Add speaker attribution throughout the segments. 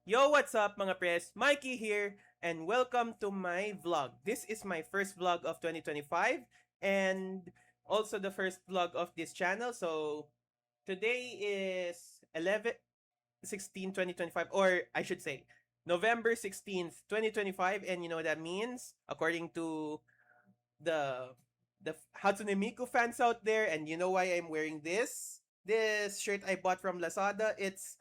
Speaker 1: Yo, what's up mga pres? Mikey here and welcome to my vlog. This is my first vlog of 2025 and also the first vlog of this channel. So today is 11/16/2025, or I should say November 16th, 2025, and you know what that means according to the Hatsune Miku fans out there, and you know why I'm wearing this shirt I bought from Lazada. It's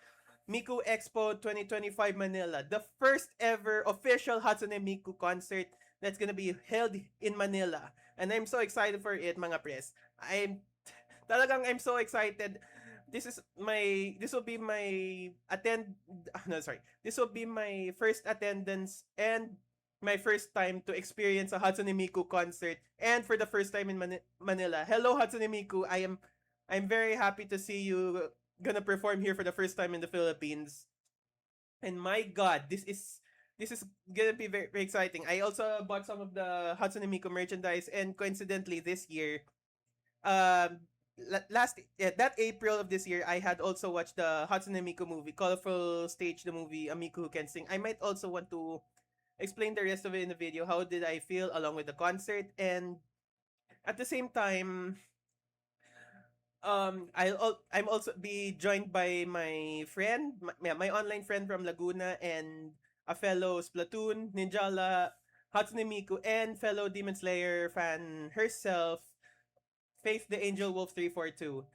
Speaker 1: Miku Expo 2025 Manila, the first ever official Hatsune Miku concert that's gonna be held in Manila. And I'm so excited for it, mga pres. I'm so excited. This will be my attend no sorry. This will be my first attendance and my first time to experience a Hatsune Miku concert, and for the first time in Manila. Hello Hatsune Miku. I'm very happy to see you gonna perform here for the first time in the Philippines. And my god, this is gonna be very, very exciting. I also bought some of the Hatsune Miku merchandise, and coincidentally this year, that April of this year, I had also watched the Hatsune Miku movie, Colorful Stage, the movie A Miku Who Can Sing. I might also want to explain the rest of it in the video. How did I feel along with the concert, and at the same time, I'm also be joined by my friend, my online friend from Laguna, and a fellow Splatoon, Ninjala, Hatsune Miku, and fellow Demon Slayer fan herself, Faith the Angel Wolf 342.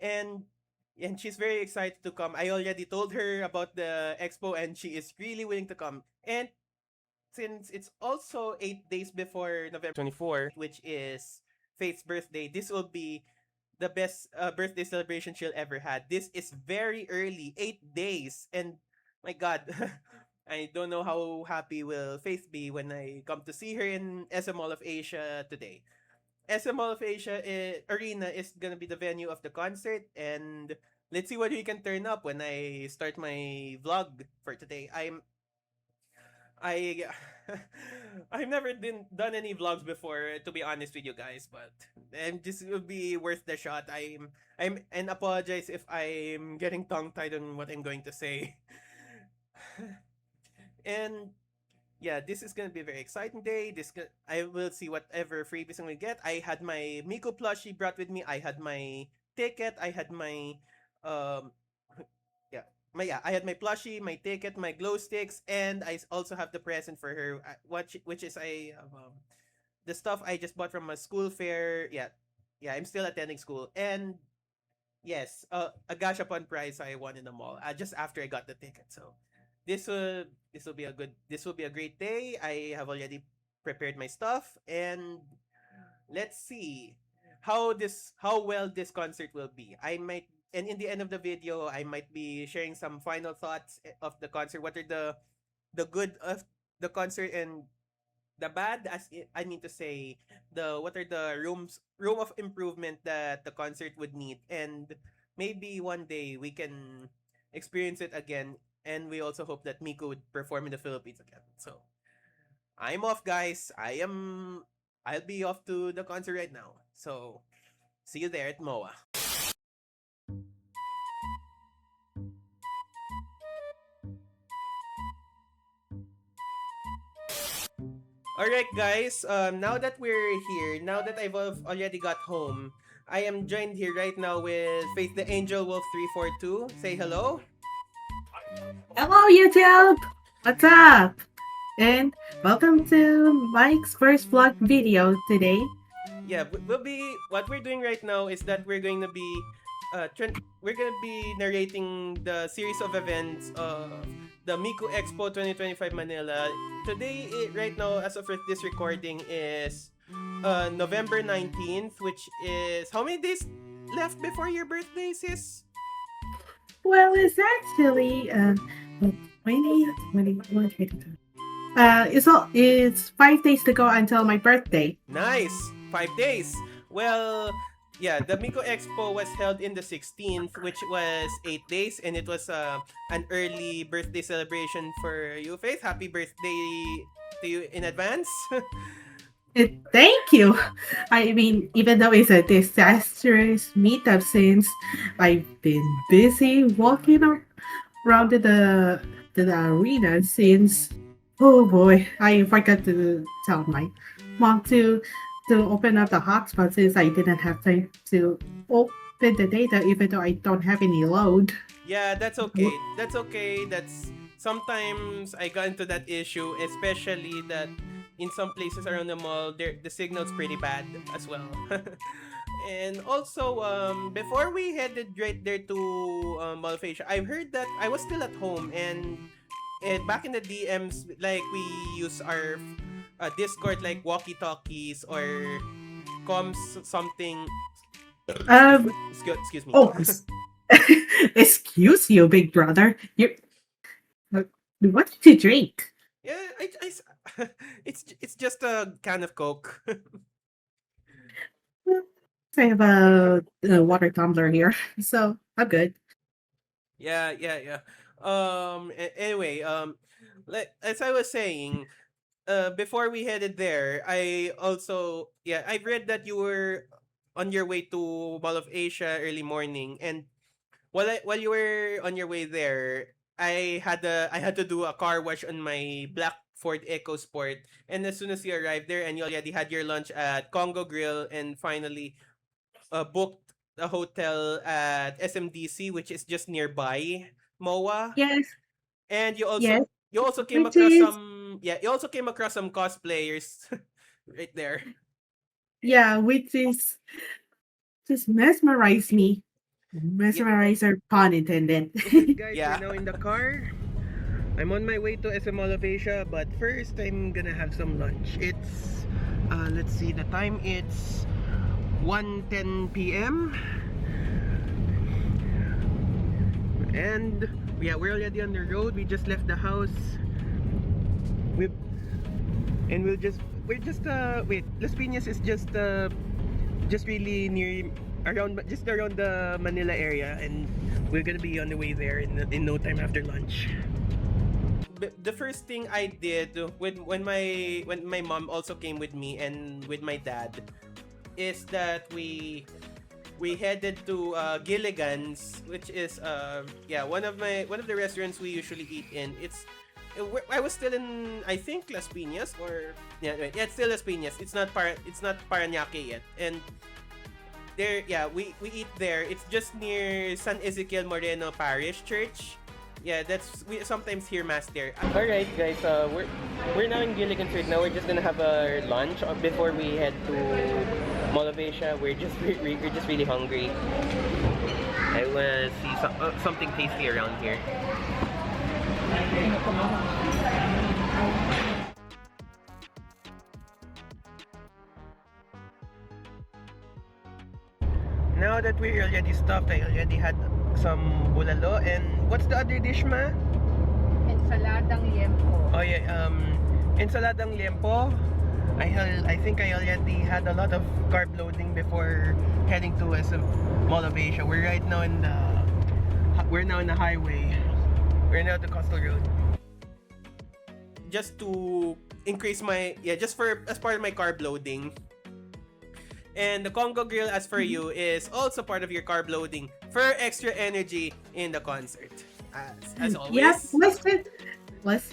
Speaker 1: And she's very excited to come. I already told her about the expo and she is really willing to come. And since it's also 8 days before November 24, which is Faith's birthday, this will be the best birthday celebration she'll ever had. This is very early, 8 days, and my God, I don't know how happy will Faith be when I come to see her in SM Mall of Asia today. SM Mall of Asia Arena is gonna be the venue of the concert, and let's see what we can turn up when I start my vlog for today. I I've never done any vlogs before, to be honest with you guys, but this will be worth the shot. I'm and apologize if I'm getting tongue tied on what I'm going to say. And yeah, this is gonna be a very exciting day. I will see whatever freebies I'm gonna get. I had my Miku plushie brought with me. I had my ticket. I had my um I had my plushie, my ticket, my glow sticks, and I also have the present for her, which is the stuff I just bought from a school fair. Yeah, I'm still attending school, and yes, a gashapon prize I won in the mall. Just after I got the ticket, so this will be a great day. I have already prepared my stuff, and let's see how well this concert will be. I might and in the end of the video, I might be sharing some final thoughts of the concert. What are the good of the concert, and the bad, I mean to say, the what are the room of improvement that the concert would need, and maybe one day we can experience it again, and we also hope that Miku would perform in the Philippines again. So I'm off, guys. I'll be off to the concert right now. So see you there at MOA. Alright, guys. Now that we're here, now that I've already got home, I am joined here right now with Faith the Angel Wolf 342. Say hello.
Speaker 2: Hello, YouTube! What's up? And welcome to Mike's first vlog video today.
Speaker 1: Yeah, what we're doing right now is that we're gonna be narrating the series of events of the Miku Expo 2025 Manila. Today, right now, as of this recording, is November 19th, which is how many days left before your birthday, sis?
Speaker 2: Well, it's actually 20, 21, 22. It's 5 days to go until my birthday.
Speaker 1: Nice! 5 days! Well, yeah, the Miku Expo was held in the 16th, which was 8 days, and it was an early birthday celebration for you, Faith. Happy birthday to you in advance.
Speaker 2: Thank you. I mean, even though it's a disastrous meetup since I've been busy walking around the to the arena since, oh boy, I forgot to tell my mom to open up the hotspot since I didn't have time to open the data even though I don't have any load.
Speaker 1: Yeah, that's okay. That's okay. That's sometimes I got into that issue, especially that in some places around the mall, there the signal's pretty bad as well. And also, before we headed right there to Mall of Asia, I heard that I was still at home and back in the DMs, like we use our Discord like walkie-talkies or comms something.
Speaker 2: Um.
Speaker 1: Excuse me.
Speaker 2: Oh, excuse you, big brother. What did you drink?
Speaker 1: Yeah, it's just a can of Coke.
Speaker 2: I have a water tumbler here, so I'm good.
Speaker 1: Yeah. Anyway, like as I was saying, before we headed there, I also I read that you were on your way to Mall of Asia early morning, and while you were on your way there, I had to do a car wash on my black Ford EcoSport, and as soon as you arrived there and you already had your lunch at Congo Grill, and finally booked a hotel at SMDC, which is just nearby MOA.
Speaker 2: Yes,
Speaker 1: And
Speaker 2: yes.
Speaker 1: you also came
Speaker 2: Which
Speaker 1: across
Speaker 2: is
Speaker 1: some you also came across some cosplayers right there.
Speaker 2: yeah, which is just mesmerize me.
Speaker 1: Yeah.
Speaker 2: Mesmerizer, pun intended.
Speaker 1: Guys, we're now in the car. I'm on my way to SM Mall of Asia, but first I'm gonna have some lunch. It's let's see the time. It's 1:10 p.m. and we're already on the road. We just left the house. We and we're just wait, Las Piñas is just really near around just around the Manila area, and we're gonna be on the way there in no time after lunch. The first thing I did when my mom also came with me and with my dad is that we headed to Gilligan's, which is one of the restaurants we usually eat in. I was still in, I think, Las Piñas, or it's still Las Piñas. It's not Parañaque yet. And there, we eat there. It's just near San Ezequiel Moreno Parish Church. Yeah, we sometimes hear mass there. All right, guys. We're now in Gilligan's right now. We're just gonna have our lunch before we head to Mall of Asia. We're just really hungry. I wanna see something tasty around here. Now that we're already stuffed, I already had some bulalo, and what's the other dish, ma?
Speaker 3: Ensaladang liempo.
Speaker 1: Oh yeah, ensaladang liempo. I think I already had a lot of carb loading before heading to SM Mall of Asia. We're now in the highway. We're now at the coastal road. Just to increase just for as part of my carb loading. And the Congo Grill, as for you, is also part of your carb loading for extra energy in the concert. As always.
Speaker 2: Yes, let's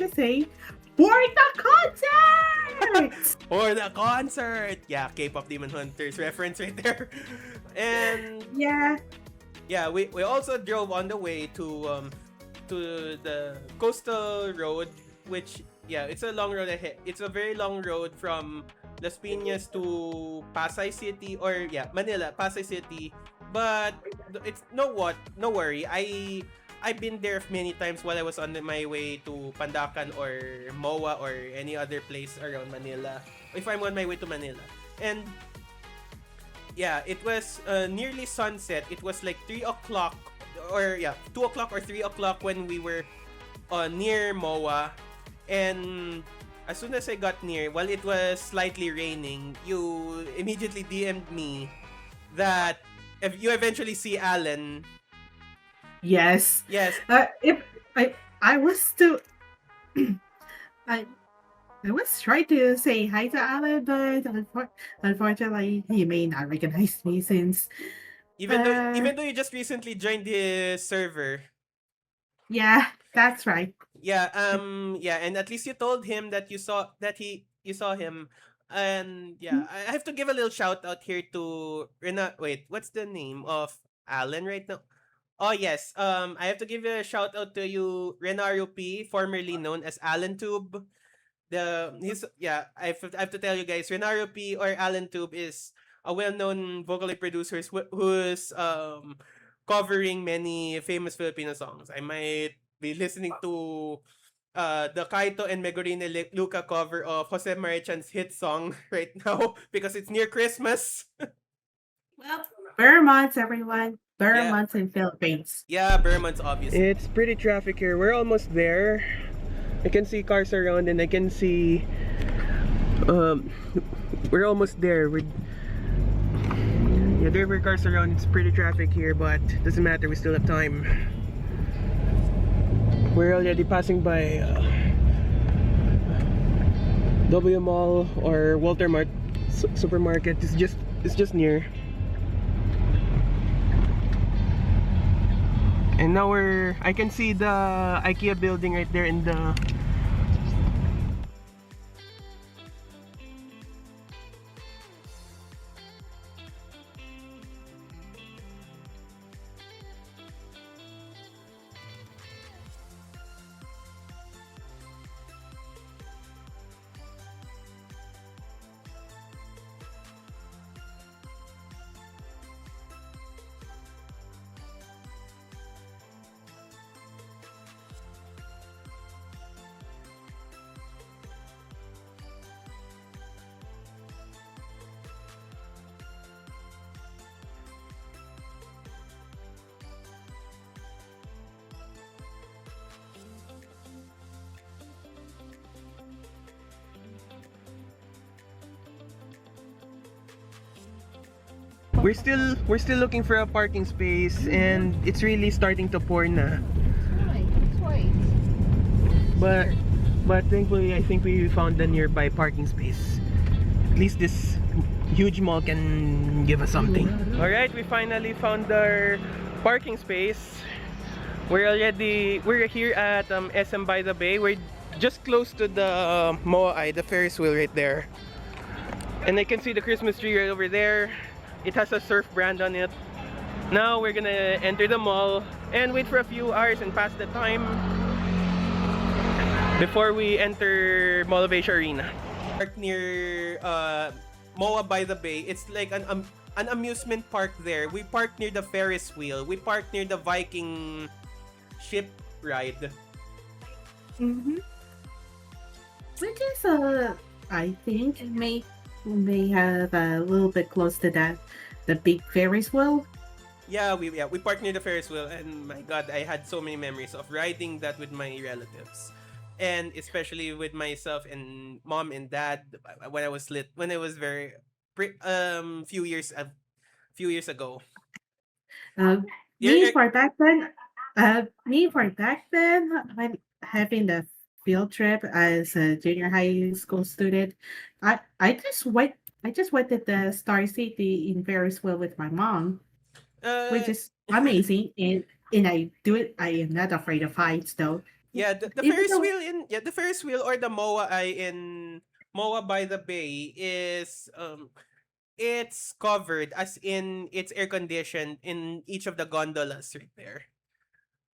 Speaker 2: just say for the concert.
Speaker 1: For the concert. Yeah, K-pop Demon Hunters reference right there. And
Speaker 2: yeah,
Speaker 1: we also drove on the way to the coastal road, which it's a long road ahead. It's a very long road from Las Piñas to Pasay City, or Manila, Pasay City. But it's no worry. I've been there many times while I was on my way to Pandacan or MOA or any other place around Manila. If I'm on my way to Manila. And it was nearly sunset. It was like 3 o'clock or 2 o'clock or 3 o'clock when we were near MOA. And as soon as I got near, while it was slightly raining, you immediately DM'd me that if you eventually see Alan.
Speaker 2: Yes.
Speaker 1: Yes.
Speaker 2: If I was to I I was trying to say hi to Alan, but unfortunately he may not recognize me since
Speaker 1: Even though you just recently joined his server.
Speaker 2: yeah. That's right.
Speaker 1: Yeah, yeah, and at least you told him that you saw him. And yeah, I have to give a little shout out here to Rena. Wait, what's the name of Alan right now? Oh yes, I have to give a shout out to you, Renario P, formerly known as Alan Tube. I have to tell you guys, Renario P or Alan Tube is a well-known vocally producer who's covering many famous Filipino songs. I might be listening to the Kaito and Megorine Luca cover of Jose Marichan's hit song right now because it's near Christmas.
Speaker 2: Well, Vermont, everyone.
Speaker 1: Yeah.
Speaker 2: Vermont in Philippines.
Speaker 1: Yeah, Berman's obviously. It's pretty traffic here. We're almost there. I can see cars around and I can see we're almost there. There were cars around. It's pretty traffic here, but doesn't matter. We still have time. We're already passing by W Mall or Walter Mart supermarket. It's just near. And now I can see the IKEA building right there in the we're still looking for a parking space and it's really starting to pour na.
Speaker 3: Twice.
Speaker 1: But thankfully I think we found a nearby parking space. At least this huge mall can give us something. Alright, we finally found our parking space. We're here at SM by the Bay. We're just close to the Moai, the Ferris wheel right there. And I can see the Christmas tree right over there. It has a surf brand on it. Now we're gonna enter the mall and wait for a few hours and pass the time before we enter Mall of Asia Arena. Park near Moa by the Bay. It's like an amusement park there. We parked near the Ferris wheel. We parked near the Viking ship ride.
Speaker 2: Mm-hmm. Which is I think may have a little bit close to the big Ferris wheel.
Speaker 1: Yeah, we parked near the Ferris wheel, and my God, I had so many memories of riding that with my relatives, and especially with myself and mom and dad when I was very few years ago.
Speaker 2: Me
Speaker 1: You're-
Speaker 2: for back then, when having the field trip as a junior high school student, I just went to the Star City in Ferris wheel with my mom, which
Speaker 1: uh,
Speaker 2: is amazing. And I do it. I am not afraid of heights, though.
Speaker 1: yeah, the
Speaker 2: Even
Speaker 1: Ferris
Speaker 2: though,
Speaker 1: wheel the Ferris wheel or the Moa in Moa by the Bay is it's covered as in it's air conditioned in each of the gondolas right there.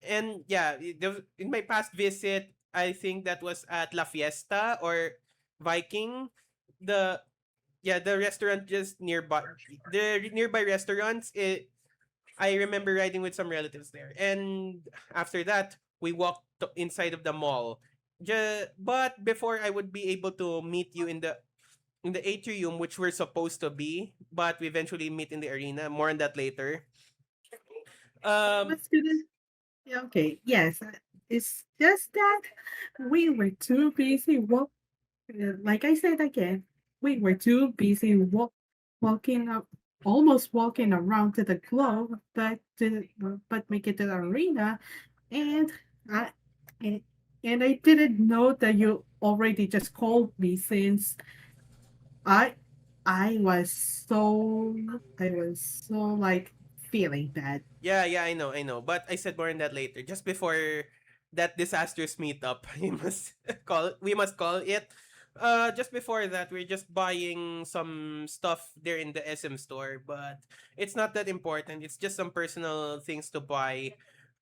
Speaker 1: And yeah, in my past visit, I think that was at La Fiesta or Viking. The the restaurant just nearby. The nearby restaurants. I remember riding with some relatives there, and after that, we walked inside of the mall. But before I would be able to meet you in the atrium, which we're supposed to be, but we eventually meet in the arena. More on that later. Um,
Speaker 2: let's do this. Yeah, okay, yes, it's just that we were too busy. Like I said again, we were too busy walking up, almost walking around to the globe, but make it to the arena, and I and, and I didn't know that you already just called me since I I was so like feeling bad.
Speaker 1: yeah, I know. But I said more on that later. Just before that disastrous meetup. We must call it. Just before that, we're just buying some stuff there in the SM store, but it's not that important. It's just some personal things to buy.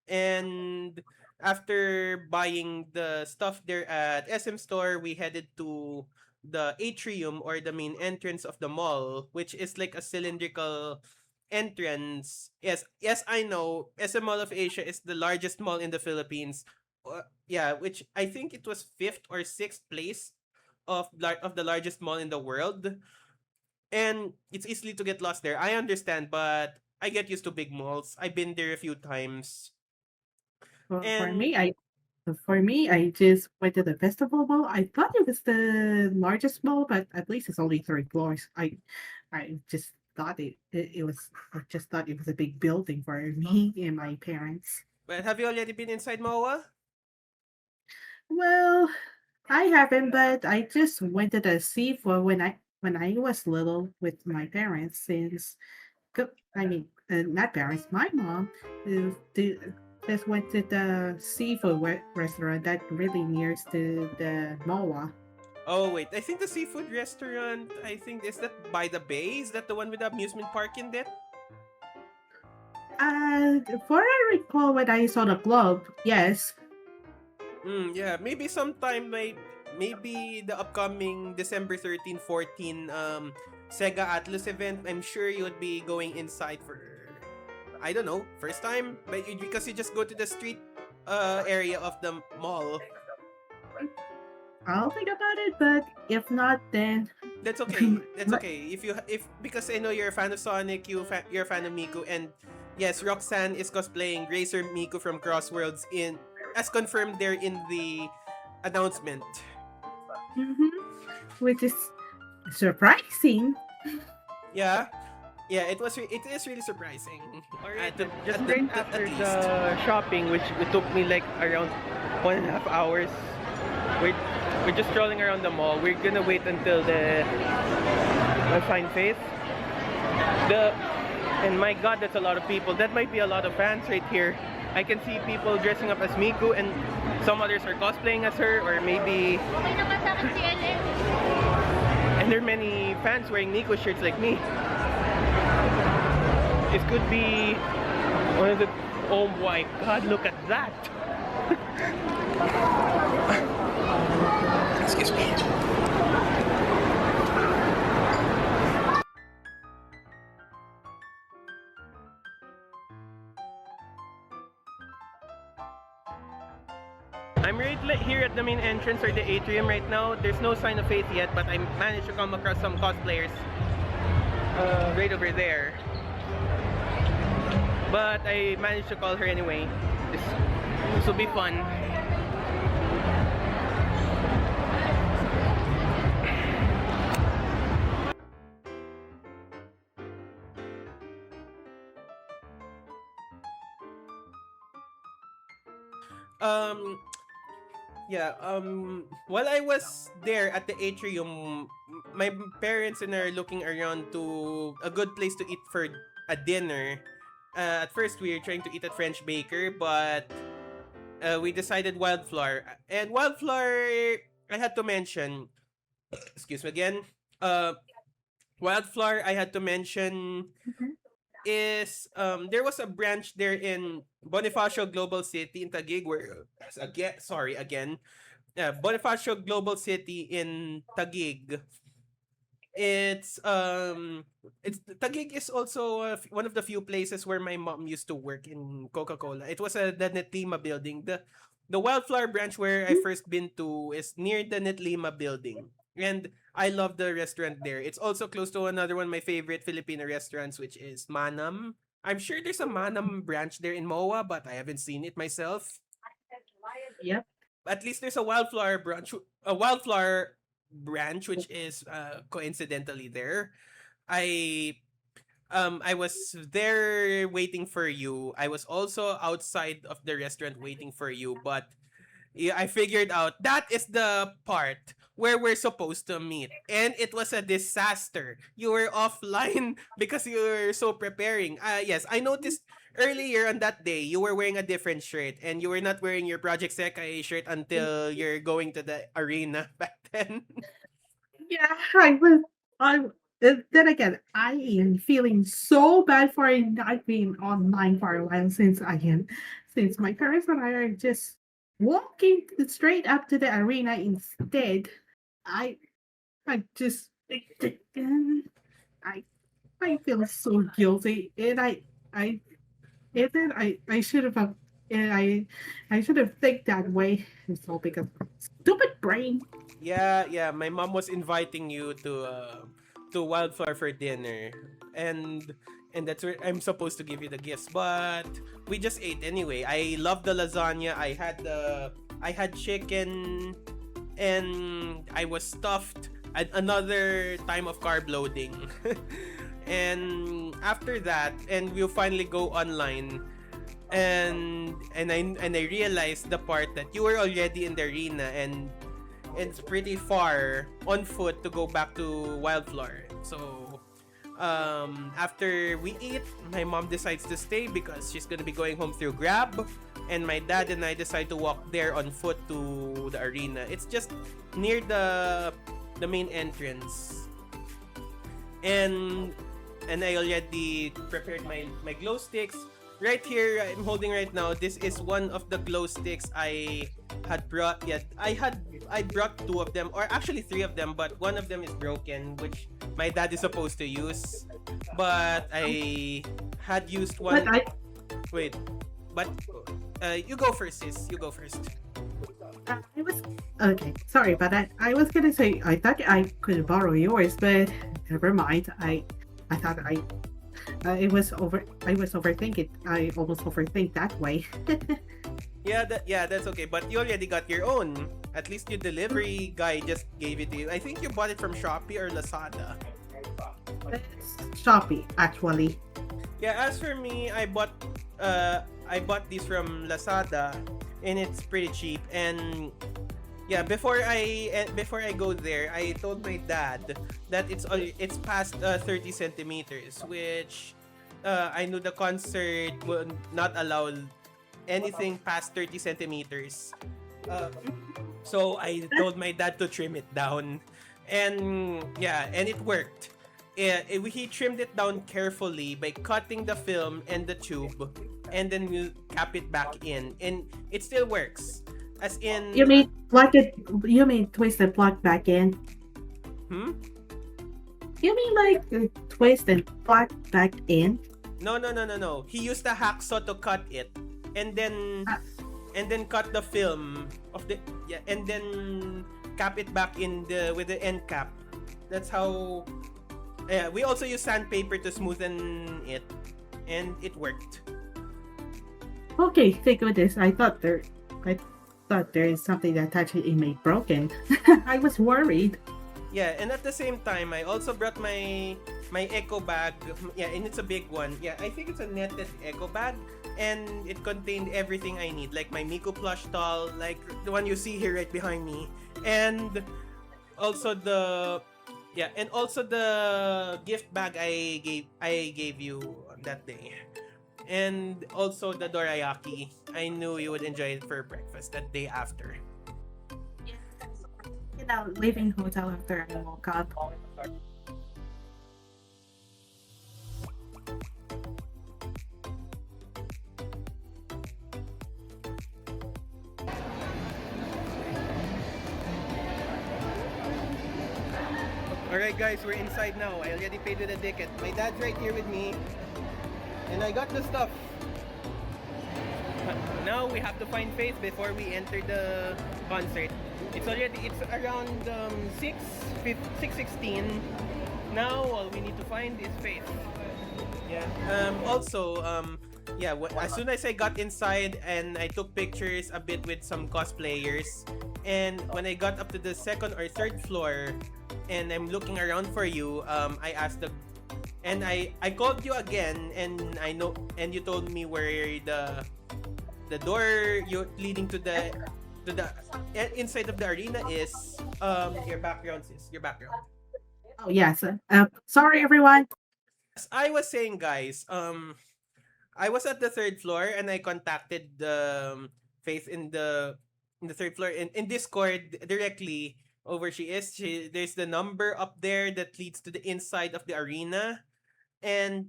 Speaker 1: And after buying the stuff there at SM store, we headed to the atrium or the main entrance of the mall, which is like a cylindrical entrance. Yes, yes, I know. SM Mall of Asia is the largest mall in the Philippines. Yeah, which I think it was fifth or sixth place of the largest mall in the world. And it's easily to get lost there. I understand, but I get used to big malls. I've been there a few times.
Speaker 2: For, for
Speaker 1: And
Speaker 2: me, I for me, I just went to the festival mall. I thought it was the largest mall, but at least it's only 3 floors. I just thought it was. I just thought it was a big building for me and my parents.
Speaker 1: but have you already been inside MOA?
Speaker 2: Well, I haven't, but I just went to the sea for when I was little with my parents. I mean, not parents, my mom just went to the seafood restaurant that really nears to the MOA.
Speaker 1: Oh wait, I think the seafood restaurant. I think is that by the bay. Is that the one with the amusement park in it?
Speaker 2: For I recall when I saw the globe, yes.
Speaker 1: Yeah, maybe sometime maybe the upcoming December 13, 14 Sega Atlas event. I'm sure you would be going inside for I don't know, first time, but because you just go to the street area of the mall.
Speaker 2: I'll think about it, but if not, then
Speaker 1: That's okay. That's okay. If because I know you're a fan of Sonic, you're a fan of Miku, and yes, Roxanne is cosplaying Racer Miku from Crossworlds in as confirmed there in the announcement.
Speaker 2: mhm, which is surprising.
Speaker 1: Yeah, yeah. It is really surprising.
Speaker 4: Alright,
Speaker 1: At,
Speaker 4: just
Speaker 1: at,
Speaker 4: right
Speaker 1: at
Speaker 4: after
Speaker 1: least.
Speaker 4: the shopping, which it took me like around 1.5 hours. We're, we're just strolling around the mall. We're gonna wait until the fine face. And my god, that's a lot of people. That might be a lot of fans right here. I can see people dressing up as Miku and some others are cosplaying as her, or maybe.
Speaker 3: Okay naman sa akin si Ellen.
Speaker 4: And there are many fans wearing Miku shirts like me. This could be one of the. Oh my god, look at that!
Speaker 1: Excuse me.
Speaker 4: I'm right here at the main entrance or the atrium right now. There's no sign of faith yet, but I managed to come across some cosplayers right over there. But I managed to call her anyway. This will be fun.
Speaker 1: Um, yeah. While I was there at the atrium, my parents and I are looking around to a good place to eat for a dinner. At first, we were trying to eat at French Baker, but we decided Wildflower. And Wildflower, I had to mention. Excuse me again. Wildflower, I had to mention is there was a branch there in Bonifacio Global City in Taguig where again Bonifacio Global City in Taguig. It's Taguig is also one of the few places where my mom used to work in Coca-Cola. It was the Netlima building. The Wildflower branch where I first been to is near the Netlima building. And I love the restaurant there. It's also close to another one of my favorite Filipino restaurants, which is Manam. I'm sure there's a Manam branch there in MOA, but I haven't seen it myself.
Speaker 2: Yep.
Speaker 1: At least there's a wildflower branch, which is coincidentally there. I I was there waiting for you. I was also outside of the restaurant waiting for you, but yeah, I figured out that is the part where we're supposed to meet. And it was a disaster. You were offline because you were so preparing. Yes, I noticed earlier on that day, you were wearing a different shirt and you were not wearing your Project Sekai shirt until you're going to the arena back then.
Speaker 2: Yeah, I was. I then again, I am feeling so bad for not being online for a while since my parents and I are just walking straight up to the arena instead. I I just I I feel so guilty, and I and then I should have and I should have think that way. It's all because of my stupid brain.
Speaker 1: Yeah, yeah. My mom was inviting you to Wildflower for dinner, and and that's where I'm supposed to give you the gifts. But we just ate anyway. I love the lasagna. I had chicken, and I was stuffed. At another time of carb loading, and after that, and we'll finally go online. And I realized the part that you were already in the arena, and it's pretty far on foot to go back to Wildflower. So after we eat, my mom decides to stay because she's gonna be going home through Grab, and my dad and I decide to walk there on foot to the arena. It's just near the main entrance, and I already prepared my glow sticks. Right here, I'm holding right now. This is one of the glow sticks I had brought. Yeah, I brought two of them, or actually three of them, but one of them is broken, which my dad is supposed to use. But I had used one.
Speaker 2: But I
Speaker 1: Wait, but you go first, sis. You go first.
Speaker 2: I was okay. Sorry, but I was gonna say I thought I could borrow yours, but never mind. I thought I was overthinking. I almost overthink that way.
Speaker 1: Yeah, that's okay. But you already got your own. At least your delivery guy just gave it to you. I think you bought it from Shopee or Lazada.
Speaker 2: It's Shopee, actually.
Speaker 1: Yeah, as for me, I bought these from Lazada, and it's pretty cheap. And yeah, before I go there, I told my dad that it's past 30 centimeters, which I knew the concert would not allow anything past 30 centimeters. So I told my dad to trim it down, and yeah, and it worked. He trimmed it down carefully by cutting the film and the tube, and then you cap it back in, and it still works. As in,
Speaker 2: You mean plug it? You mean twist and plug back in?
Speaker 1: hmm?
Speaker 2: You mean like twist and plug back in?
Speaker 1: No. He used a hacksaw to cut it, and then
Speaker 2: Ah.
Speaker 1: cut the film of the, yeah, and then cap it back in with the end cap. That's how. Yeah, we also use sandpaper to smoothen it, and it worked.
Speaker 2: Okay, thank goodness. I thought there is something that actually made broken. I was worried.
Speaker 1: Yeah, and at the same time, I also brought my eco bag. Yeah, and it's a big one. Yeah, I think it's a netted eco bag, and it contained everything I need, like my Miku plush doll, like the one you see here right behind me, and also the gift bag I gave you that day, and also the dorayaki. I knew you would enjoy it for breakfast that day after.
Speaker 2: Leaving hotel after I woke up.
Speaker 1: Alright guys, we're inside now. I already paid with the ticket. My dad's right here with me. And I got the stuff. Now we have to find Faith before we enter the concert. It's around 6:16. Now all we need to find is Faith. Yeah. As soon as I got inside and I took pictures a bit with some cosplayers, and when I got up to the second or third floor and I'm looking around for you, I asked I called you again, and you told me where the door leading to the inside of the arena is. Your background, sis. Your background.
Speaker 2: Oh yes. Sorry everyone.
Speaker 1: As I was saying, guys, I was at the third floor and I contacted the Faith in the third floor in Discord directly over she is. There's the number up there that leads to the inside of the arena. And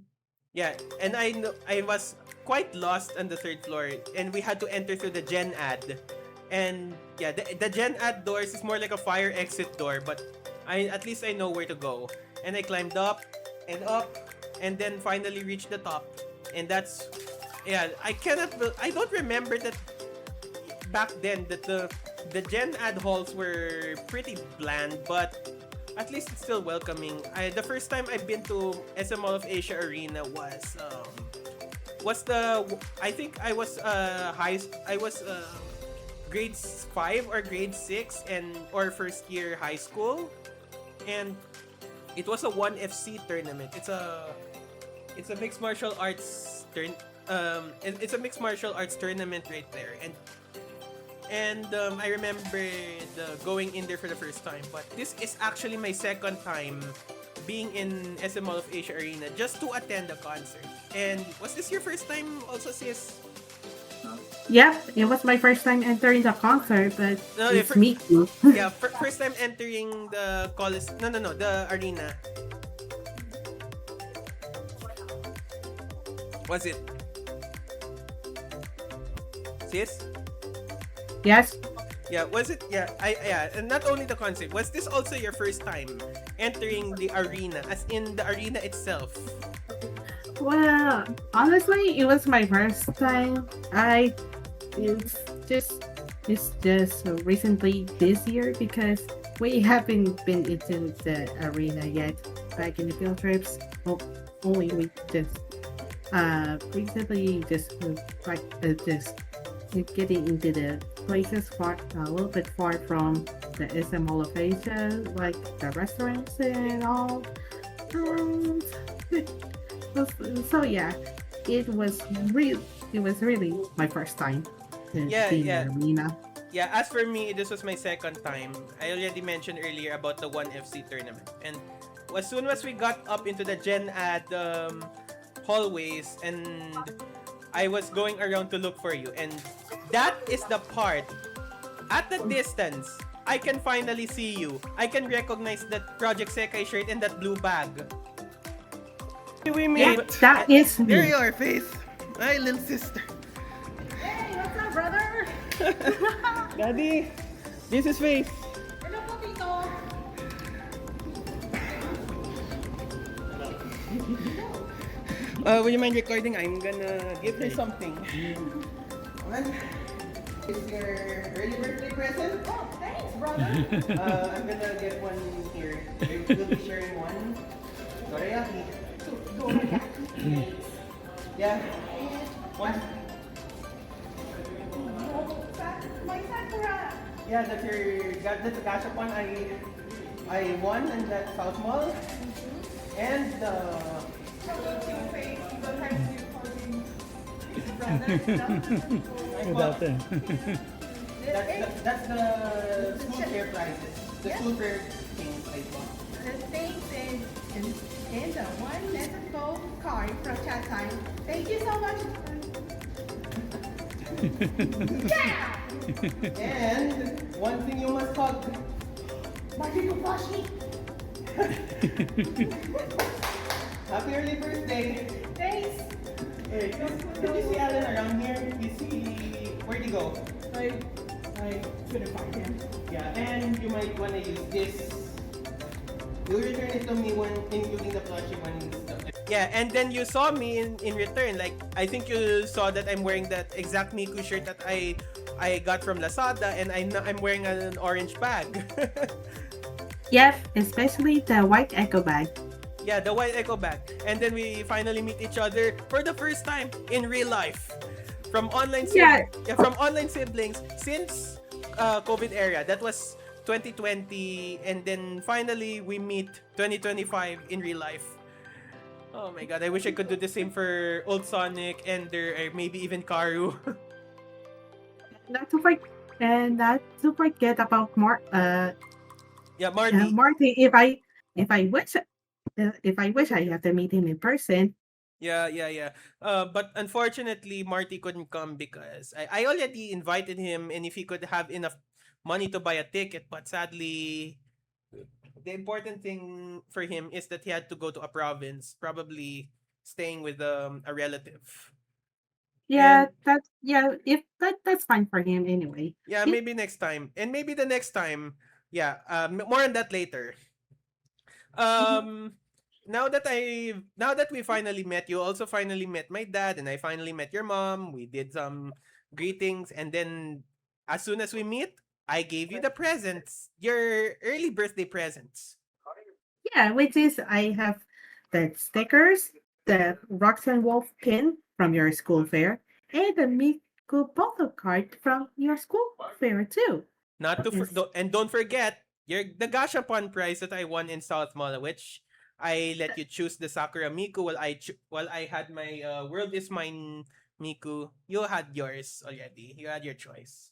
Speaker 1: yeah, and I was quite lost on the third floor and we had to enter through the gen ad. And yeah, the gen ad doors is more like a fire exit door, but at least I know where to go. And I climbed up and then finally reached the top. And that's yeah, I don't remember that back then that the gen ad halls were pretty bland, but at least it's still welcoming. The first time I've been to SM Mall of Asia Arena was the I think I was grade 5 or grade 6 or first year high school, and it was a 1FC tournament. It's a mixed martial arts it's a mixed martial arts tournament right there, and I remember going in there for the first time. But this is actually my second time being in SM Mall of Asia Arena just to attend a concert. And was this your first time also, sis?
Speaker 2: Yeah, it was my first time entering the concert, but
Speaker 1: No,
Speaker 2: it's Miku.
Speaker 1: Yeah, first time entering the the arena. Was it? Sis?
Speaker 2: Yes.
Speaker 1: Yeah, was it? Yeah, and not only the concert. Was this also your first time entering the arena, as in the arena itself?
Speaker 2: Well, honestly, it was my first time. It's just recently this year because we haven't been into the arena yet. Back in the field trips, only we just recently just getting into the places a little bit far from the SM Mall of Asia, like the restaurants and all. So yeah, it was really my first time to see the arena.
Speaker 1: Yeah, as for me, this was my second time. I already mentioned earlier about the 1FC tournament. And as soon as we got up into the Gen Ad hallways, and I was going around to look for you, and that is the part. At the distance, I can finally see you. I can recognize that Project Sekai shirt and that blue bag.
Speaker 4: We
Speaker 2: Yeah,
Speaker 4: meet.
Speaker 2: that is
Speaker 4: There
Speaker 2: me.
Speaker 4: you are, Faith. My little sister.
Speaker 3: Hey, what's up, brother?
Speaker 4: Daddy, this is Faith.
Speaker 3: Hello po, Tito.
Speaker 1: Would you mind recording? I'm gonna give her something. One is your early birthday present.
Speaker 3: Oh, thanks, brother.
Speaker 1: I'm gonna get one here. We'll be sharing one. Dorayaki. Yeah. One.
Speaker 3: My Sakura.
Speaker 1: Yeah, that's the cash up one. I won in that South Mall. And that's the school fair prizes. The school fair things I bought.
Speaker 3: The things and the one Mexico card from chat time. Thank you so much. Yeah!
Speaker 1: And one thing you must hug.
Speaker 3: My little plushie.
Speaker 1: Happy early birthday.
Speaker 3: Thanks.
Speaker 1: Hey, did you see Alan around here? Where'd he go?
Speaker 3: I couldn't find him.
Speaker 1: Yeah, and you might want to use this. You'll return it to me when including the plushie one. Yeah, and then you saw me in return. Like, I think you saw that I'm wearing that exact Miku shirt that I got from Lazada, and I'm wearing an orange bag.
Speaker 2: Yes, especially the white echo bag.
Speaker 1: Yeah, the white echo bag. And then we finally meet each other for the first time in real life. From online from online siblings since COVID era. That was 2020, and then finally we meet 2025 in real life. Oh my god, I wish I could do the same for Old Sonic, Ender, or maybe even Karu.
Speaker 2: Not to forget about
Speaker 1: Yeah, Marty.
Speaker 2: Marty. If I wish I have to meet him in person,
Speaker 1: Yeah, yeah, yeah. But unfortunately, Marty couldn't come because I already invited him, and if he could have enough money to buy a ticket, but sadly, the important thing for him is that he had to go to a province, probably staying with a relative.
Speaker 2: Yeah,
Speaker 1: And
Speaker 2: if that's fine for him anyway.
Speaker 1: yeah,
Speaker 2: It,
Speaker 1: maybe next time, and maybe the next time. Yeah, more on that later.
Speaker 2: mhm.
Speaker 1: Um, now that we finally met, you also finally met my dad, and I finally met your mom. We did some greetings, and then as soon as we meet, I gave you the presents, your early birthday presents.
Speaker 2: Yeah, which is I have the stickers, the Rocks and Wolf pin from your school fair, and the Miku photo card from your school fair too.
Speaker 1: Not to
Speaker 2: Yes.
Speaker 1: and don't forget your the Gashapon prize that I won in South Mall, which I let you choose the Sakura Miku while I had my World is Mine Miku. You had yours already. You had your choice.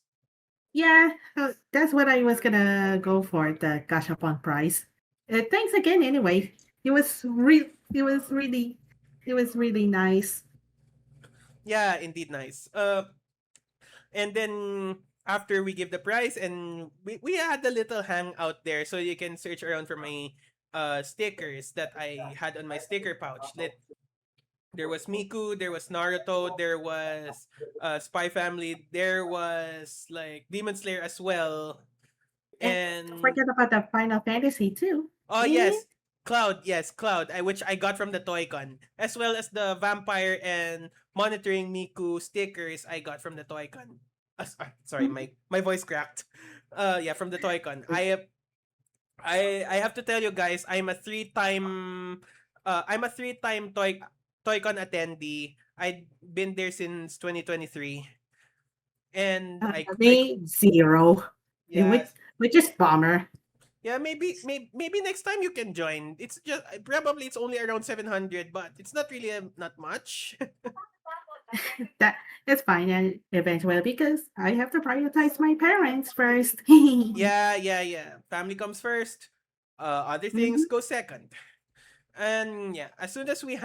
Speaker 2: Yeah, that's what I was gonna go for, the Gashapon prize. Thanks again anyway. It was really nice.
Speaker 1: Yeah, indeed nice. And then after we give the prize and we had a little hangout there so you can search around for my stickers that I had on my sticker pouch. There was Miku, there was Naruto, there was Spy Family, there was like Demon Slayer as well.
Speaker 2: And don't
Speaker 1: And
Speaker 2: forget about the Final Fantasy too.
Speaker 1: oh
Speaker 2: And
Speaker 1: yes, Cloud, yes, Cloud, which I got from the Toy-Con, as well as the vampire and monitoring Miku stickers I got from the Toy-Con. Sorry, my voice cracked. Yeah, from the Toy-Con. I have to tell you guys, I'm a three-time Toy-Con attendee. I've been there since 2023, and I
Speaker 2: me zero.
Speaker 1: yes.
Speaker 2: Which is bummer.
Speaker 1: Yeah, maybe next time you can join. It's just probably it's only around 700, but it's not really not much.
Speaker 2: That is fine and eventually because I have to prioritize my parents first.
Speaker 1: Yeah, yeah, yeah. Family comes first. Other things
Speaker 2: Mhm.
Speaker 1: go second. And yeah, as soon as we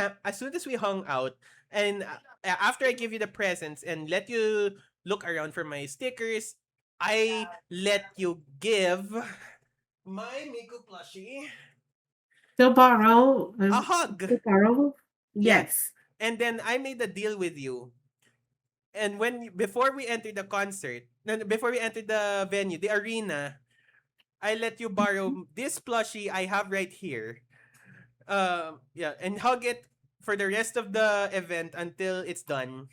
Speaker 1: hung out, and after I give you the presents and let you look around for my stickers, I let you give my Miku plushie
Speaker 2: To borrow,
Speaker 1: a hug.
Speaker 2: to borrow,
Speaker 1: Yeah,
Speaker 2: yes.
Speaker 1: and then I made a deal with you. And before we entered the concert, no, before we entered the venue, the arena, I let you borrow this plushie I have right here. Yeah, and hug it for the rest of the event until it's done.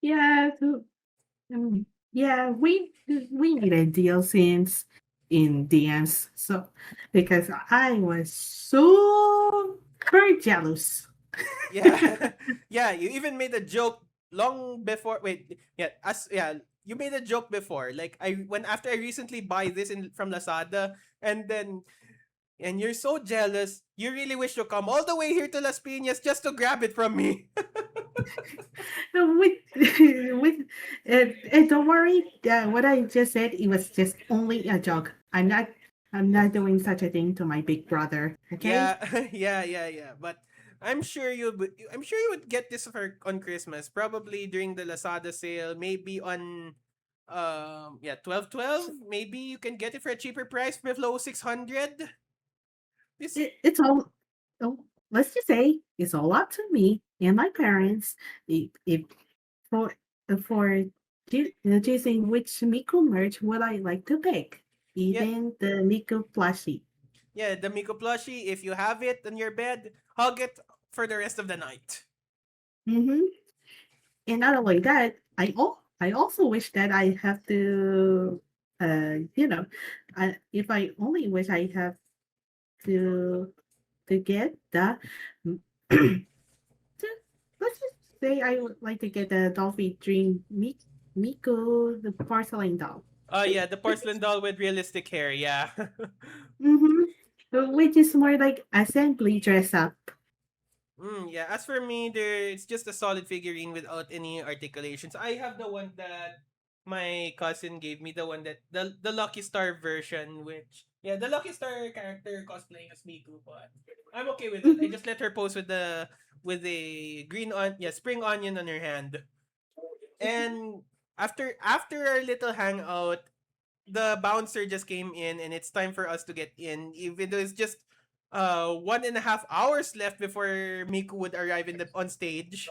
Speaker 2: Yeah, yeah, we made a deal since in dance. So because I was so very jealous.
Speaker 1: Yeah, yeah. You even made a joke long before. Wait, yeah. You made a joke before, like after I recently buy this in from Lazada, and then and you're so jealous. You really wish to come all the way here to Las Piñas just to grab it from me.
Speaker 2: with with and don't worry, what I just said, it was just only a joke. I'm not doing such a thing to my big brother. Okay.
Speaker 1: Yeah, yeah, yeah, yeah. But I'm sure you would get this for on Christmas, probably during the Lazada sale, maybe on 12.12. Maybe you can get it for a cheaper price below 600. This
Speaker 2: It's all, oh, let's just say it's all up to me and my parents if for for choosing which Miku merch would I like to pick,
Speaker 1: yeah,
Speaker 2: even the Miku plushie.
Speaker 1: yeah, the Miko plushie, if you have it on your bed, hug it for the rest of the night.
Speaker 2: Mm-hmm. And not only that, I also wish that I have to, you know, if I only wish I have to get the, to- let's just say I would like to get the Dolphin Dream Miku, the porcelain doll.
Speaker 1: Oh yeah, the porcelain doll with realistic hair, yeah.
Speaker 2: Mm-hmm. Which is more like assembly dress up.
Speaker 1: Yeah, as for me, it's just a solid figurine without any articulations. I have the one that my cousin gave me, the one that the Lucky Star version, which yeah, the Lucky Star character cosplaying as Miku, but I'm okay with it. I
Speaker 2: Mhm.
Speaker 1: just let her pose with with a spring onion on her hand. And after our little hangout, the bouncer just came in and it's time for us to get in, even though it's just 1.5 hours left before Miku would arrive on stage.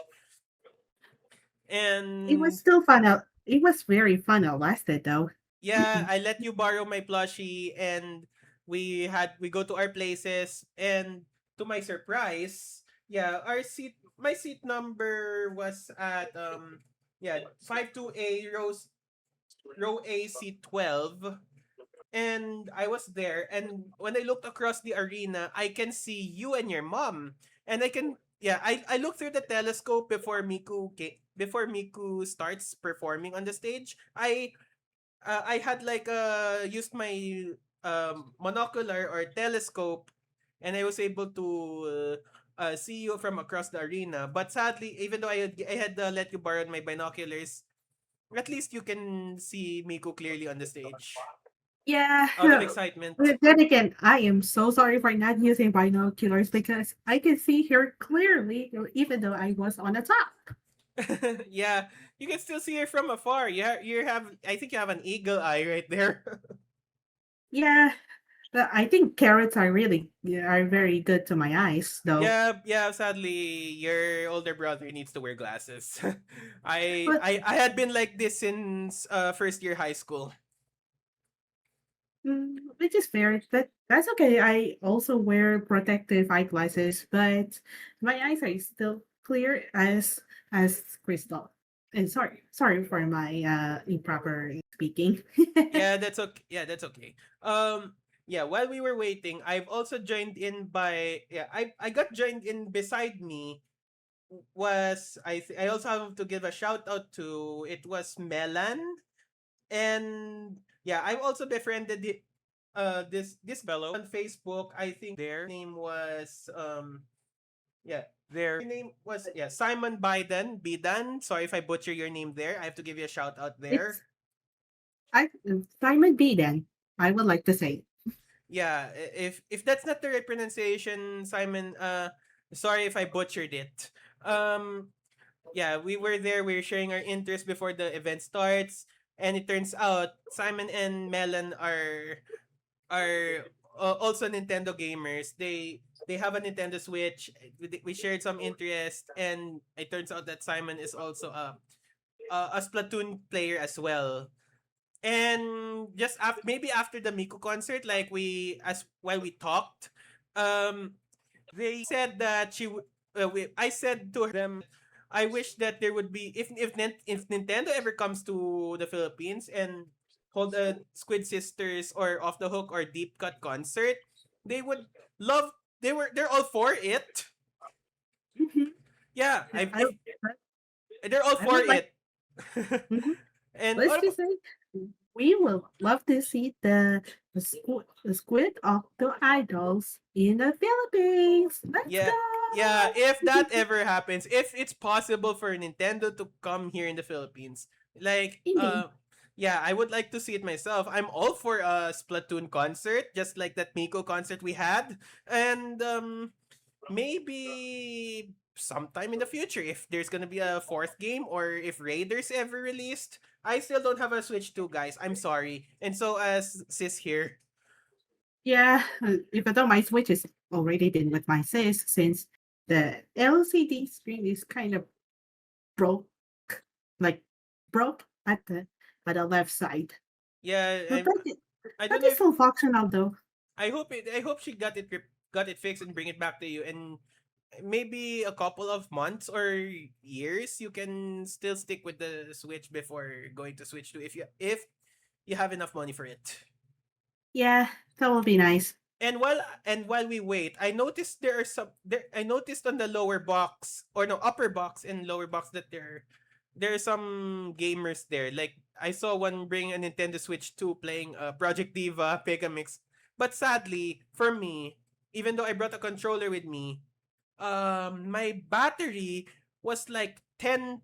Speaker 2: It was
Speaker 1: And
Speaker 2: still fun. It was very fun. Lasted though.
Speaker 1: yeah, I let you borrow my plushie, and we go to our places, and to my surprise, yeah, my seat number was at 52A row A seat 12. And I was there, and when I looked across the arena, I can see you and your mom. And I looked through the telescope before Miku starts performing on the stage. I had like used my monocular or telescope, and I was able to see you from across the arena. But sadly, even though I had let you borrow my binoculars, at least you can see Miku clearly on the stage.
Speaker 2: Yeah.
Speaker 1: Out of excitement.
Speaker 2: But then again, I am so sorry for not using binoculars because I can see her clearly, even though I was on the top.
Speaker 1: Yeah, you can still see her from afar. I think you have an eagle eye right there.
Speaker 2: Yeah, but I think carrots are very good to my eyes, though.
Speaker 1: Yeah, sadly, your older brother needs to wear glasses. I
Speaker 2: But
Speaker 1: I I had been like this since first year high school.
Speaker 2: which is fair. That's okay. I also wear protective eyeglasses, but my eyes are still clear as crystal. And sorry for my improper speaking.
Speaker 1: Yeah, that's okay. Yeah, that's okay. Yeah, while we were waiting, I've also joined in by yeah, I got joined in beside me was I also have to give a shout out to, it was Melan. And yeah, I've also befriended this fellow on Facebook. I think their name was their name was Simon Bidan. Sorry if I butcher your name there. I have to give you a shout out
Speaker 2: It's
Speaker 1: there.
Speaker 2: I Simon B. Then I would like to say.
Speaker 1: Yeah, if that's not the right pronunciation, Simon, sorry if I butchered it. Um yeah, we were there, we were sharing our interest before the event starts, and it turns out Simon and Melon are also Nintendo gamers. They have a Nintendo Switch. We shared some interest, and it turns out that Simon is also a Splatoon player as well. And just maybe after the Miku concert, like as while we talked, they said that I said to them, I wish that there would be, if Nintendo ever comes to the Philippines and hold a Squid Sisters or Off the Hook or Deep Cut concert, they would love. They're all for it.
Speaker 2: Mhm.
Speaker 1: Yeah,
Speaker 2: I,
Speaker 1: they're all
Speaker 2: I
Speaker 1: for
Speaker 2: would like.
Speaker 1: it.
Speaker 2: Mhm.
Speaker 1: And
Speaker 2: Let's just say we will love to see the squid of the idols in the Philippines. Let's
Speaker 1: yeah, yeah,
Speaker 2: go!
Speaker 1: if that ever happens, if it's possible for Nintendo to come here in the Philippines, like
Speaker 2: Indeed.
Speaker 1: yeah, I would like to see it myself. I'm all for a Splatoon concert, just like that Miko concert we had. And maybe sometime in the future, if there's gonna be a fourth game, or if Raiders ever released. I still don't have a Switch 2, guys. I'm sorry. And so as sis here.
Speaker 2: Yeah, even though my Switch is already been with my sis since the LCD screen is kind of broke, like broke at the left side.
Speaker 1: Yeah,
Speaker 2: But
Speaker 1: I don't
Speaker 2: that
Speaker 1: know
Speaker 2: is
Speaker 1: if
Speaker 2: still functional though.
Speaker 1: I hope she got it fixed and bring it back to you, and maybe a couple of months or years you can still stick with the Switch before going to Switch 2, if you have enough money for it.
Speaker 2: Yeah, that will be nice.
Speaker 1: And while we wait, I noticed I noticed on the lower box, or no, upper box and lower box, that there are some gamers there. Like I saw one bring a Nintendo Switch 2 playing Project Diva Pegamix. But sadly, for me, even though I brought a controller with me, my battery was like 10%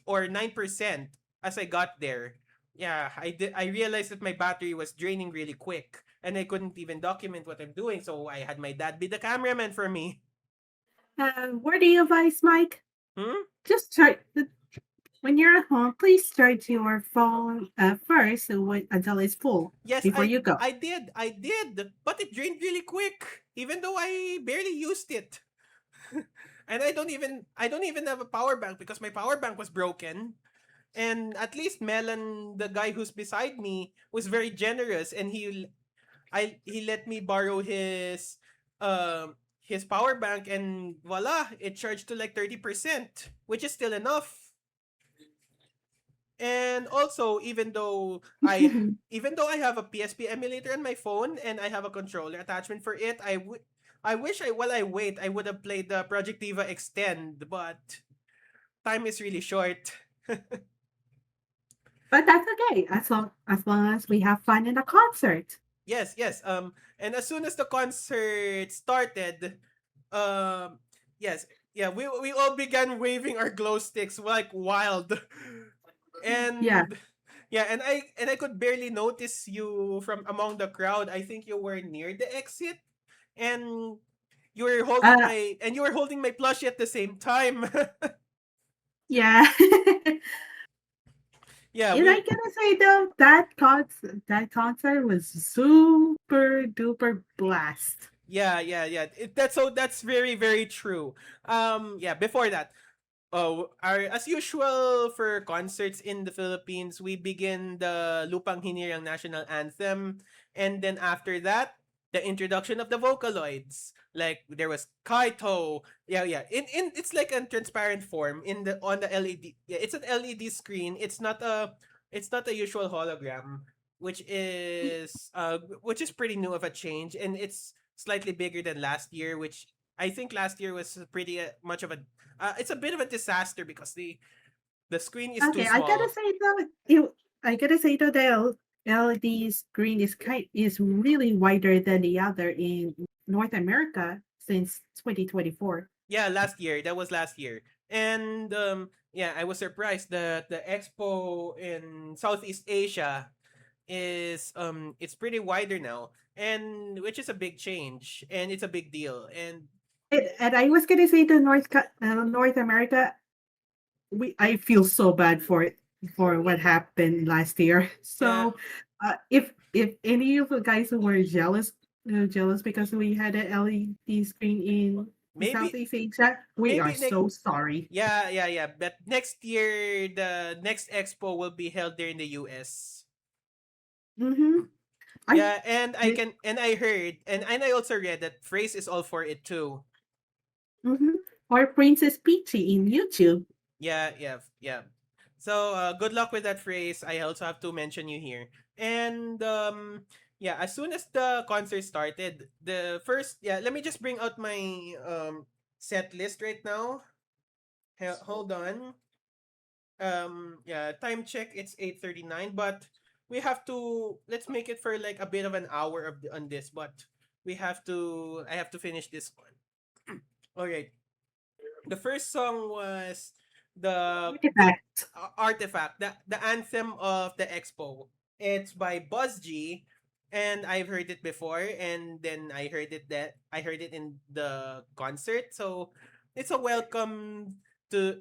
Speaker 1: or 9% as I got there. Yeah, I realized that my battery was draining really quick, and I couldn't even document what I'm doing, so I had my dad be the cameraman for me.
Speaker 2: Where do you advise, Mike?
Speaker 1: Hmm?
Speaker 2: Just try when you're at home. Please charge your phone first until it's full
Speaker 1: Yes,
Speaker 2: before you go.
Speaker 1: I did, but it drained really quick, even though I barely used it. And I don't even have a power bank because my power bank was broken. And at least Melon, the guy who's beside me, was very generous, and he let me borrow his power bank, and voila, it charged to like 30%, which is still enough. And also, even though I have a PSP emulator on my phone and I have a controller attachment for it, I wish while I wait I would have played the Project Diva Extend, but time is really short.
Speaker 2: But that's okay as long as we have fun in the concert.
Speaker 1: Yes, yes. And as soon as the concert started, um, yes, yeah, we all began waving our glow sticks like wild,
Speaker 2: Yeah.
Speaker 1: and yeah, and I could barely notice you from among the crowd. I think you were near the exit, and
Speaker 2: Uh,
Speaker 1: you were holding my plushie at the same time.
Speaker 2: yeah.
Speaker 1: Yeah,
Speaker 2: And I
Speaker 1: we
Speaker 2: gotta say though, that concert was super duper blast.
Speaker 1: yeah. That's very very true. Yeah. Before that, as usual for concerts in the Philippines, we begin the Lupang Hinirang national anthem, and then after that, the introduction of the Vocaloids. Like there was Kaito, yeah. In it's like a transparent form in the on the LED. Yeah, it's an LED screen. It's not a usual hologram, which is pretty new of a change, and it's slightly bigger than last year, which I think last year was pretty much of a it's a bit of a disaster because the screen is too
Speaker 2: Okay, I gotta
Speaker 1: small.
Speaker 2: say though, the LED screen is really wider than the other in North America since 2024.
Speaker 1: Yeah, last year. That was last year. And yeah, I was surprised that the expo in Southeast Asia is it's pretty wider now, and which is a big change, and it's a big deal. And
Speaker 2: And I was gonna say the North America, I feel so bad for what happened last year.
Speaker 1: yeah,
Speaker 2: So, if any of the guys who were jealous because we had an LED screen in
Speaker 1: maybe
Speaker 2: Southeast Asia, we are
Speaker 1: maybe next
Speaker 2: so sorry.
Speaker 1: yeah. But next year the next expo will be held there in the US.
Speaker 2: Mm-hmm. I
Speaker 1: Yeah, and I
Speaker 2: did.
Speaker 1: can and I heard and I also read that Phrase is all for it too.
Speaker 2: Mm-hmm. Or Princess Peachy in YouTube.
Speaker 1: Yeah. So good luck with that Phrase. I also have to mention you here. And yeah, as soon as the concert started, the first yeah, let me just bring out my set list right now. Hold on. Yeah, time check it's 8:39, but we have to let's make it for like a bit of an hour on this, but I have to finish this one. All right. The first song was the
Speaker 2: Artifact.
Speaker 1: Artifact, the anthem of the expo. It's by Buzz G, and I've heard it before, and then I heard it in the concert. So it's a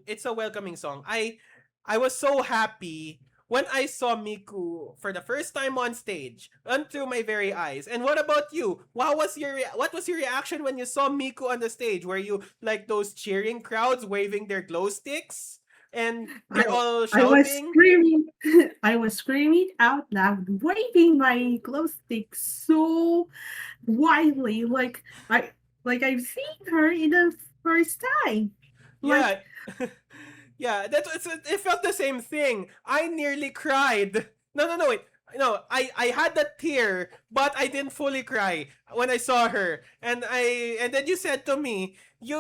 Speaker 1: it's a welcoming song. I was so happy when I saw Miku for the first time on stage, unto my very eyes. And what about you? What was your reaction when you saw Miku on the stage? Were you like those cheering crowds waving their glow sticks? And
Speaker 2: I,
Speaker 1: they're all
Speaker 2: I was
Speaker 1: shouting?
Speaker 2: screaming. I was screaming out loud, waving my glow stick so wildly, like I've seen her in the first time. Like
Speaker 1: Yeah. Yeah, it felt the same thing. I nearly cried. No, wait. No, I had that tear, but I didn't fully cry when I saw her. And then you said to me, you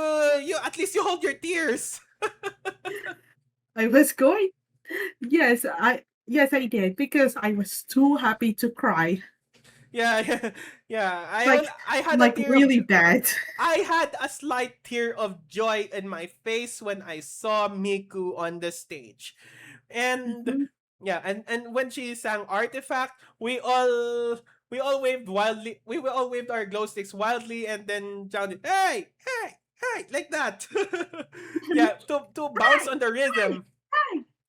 Speaker 1: at least you hold your tears.
Speaker 2: I was going. Yes, I did because I was too happy to cry.
Speaker 1: Yeah, yeah, yeah.
Speaker 2: Like
Speaker 1: I had a
Speaker 2: like
Speaker 1: tear of
Speaker 2: really bad.
Speaker 1: I had a slight tear of joy in my face when I saw Miku on the stage. And
Speaker 2: Mhm.
Speaker 1: yeah, and when she sang Artifact, we all waved wildly. We all waved our glow sticks wildly and then shouted, "Hey, hey, right, like that. Yeah, to bounce on the rhythm.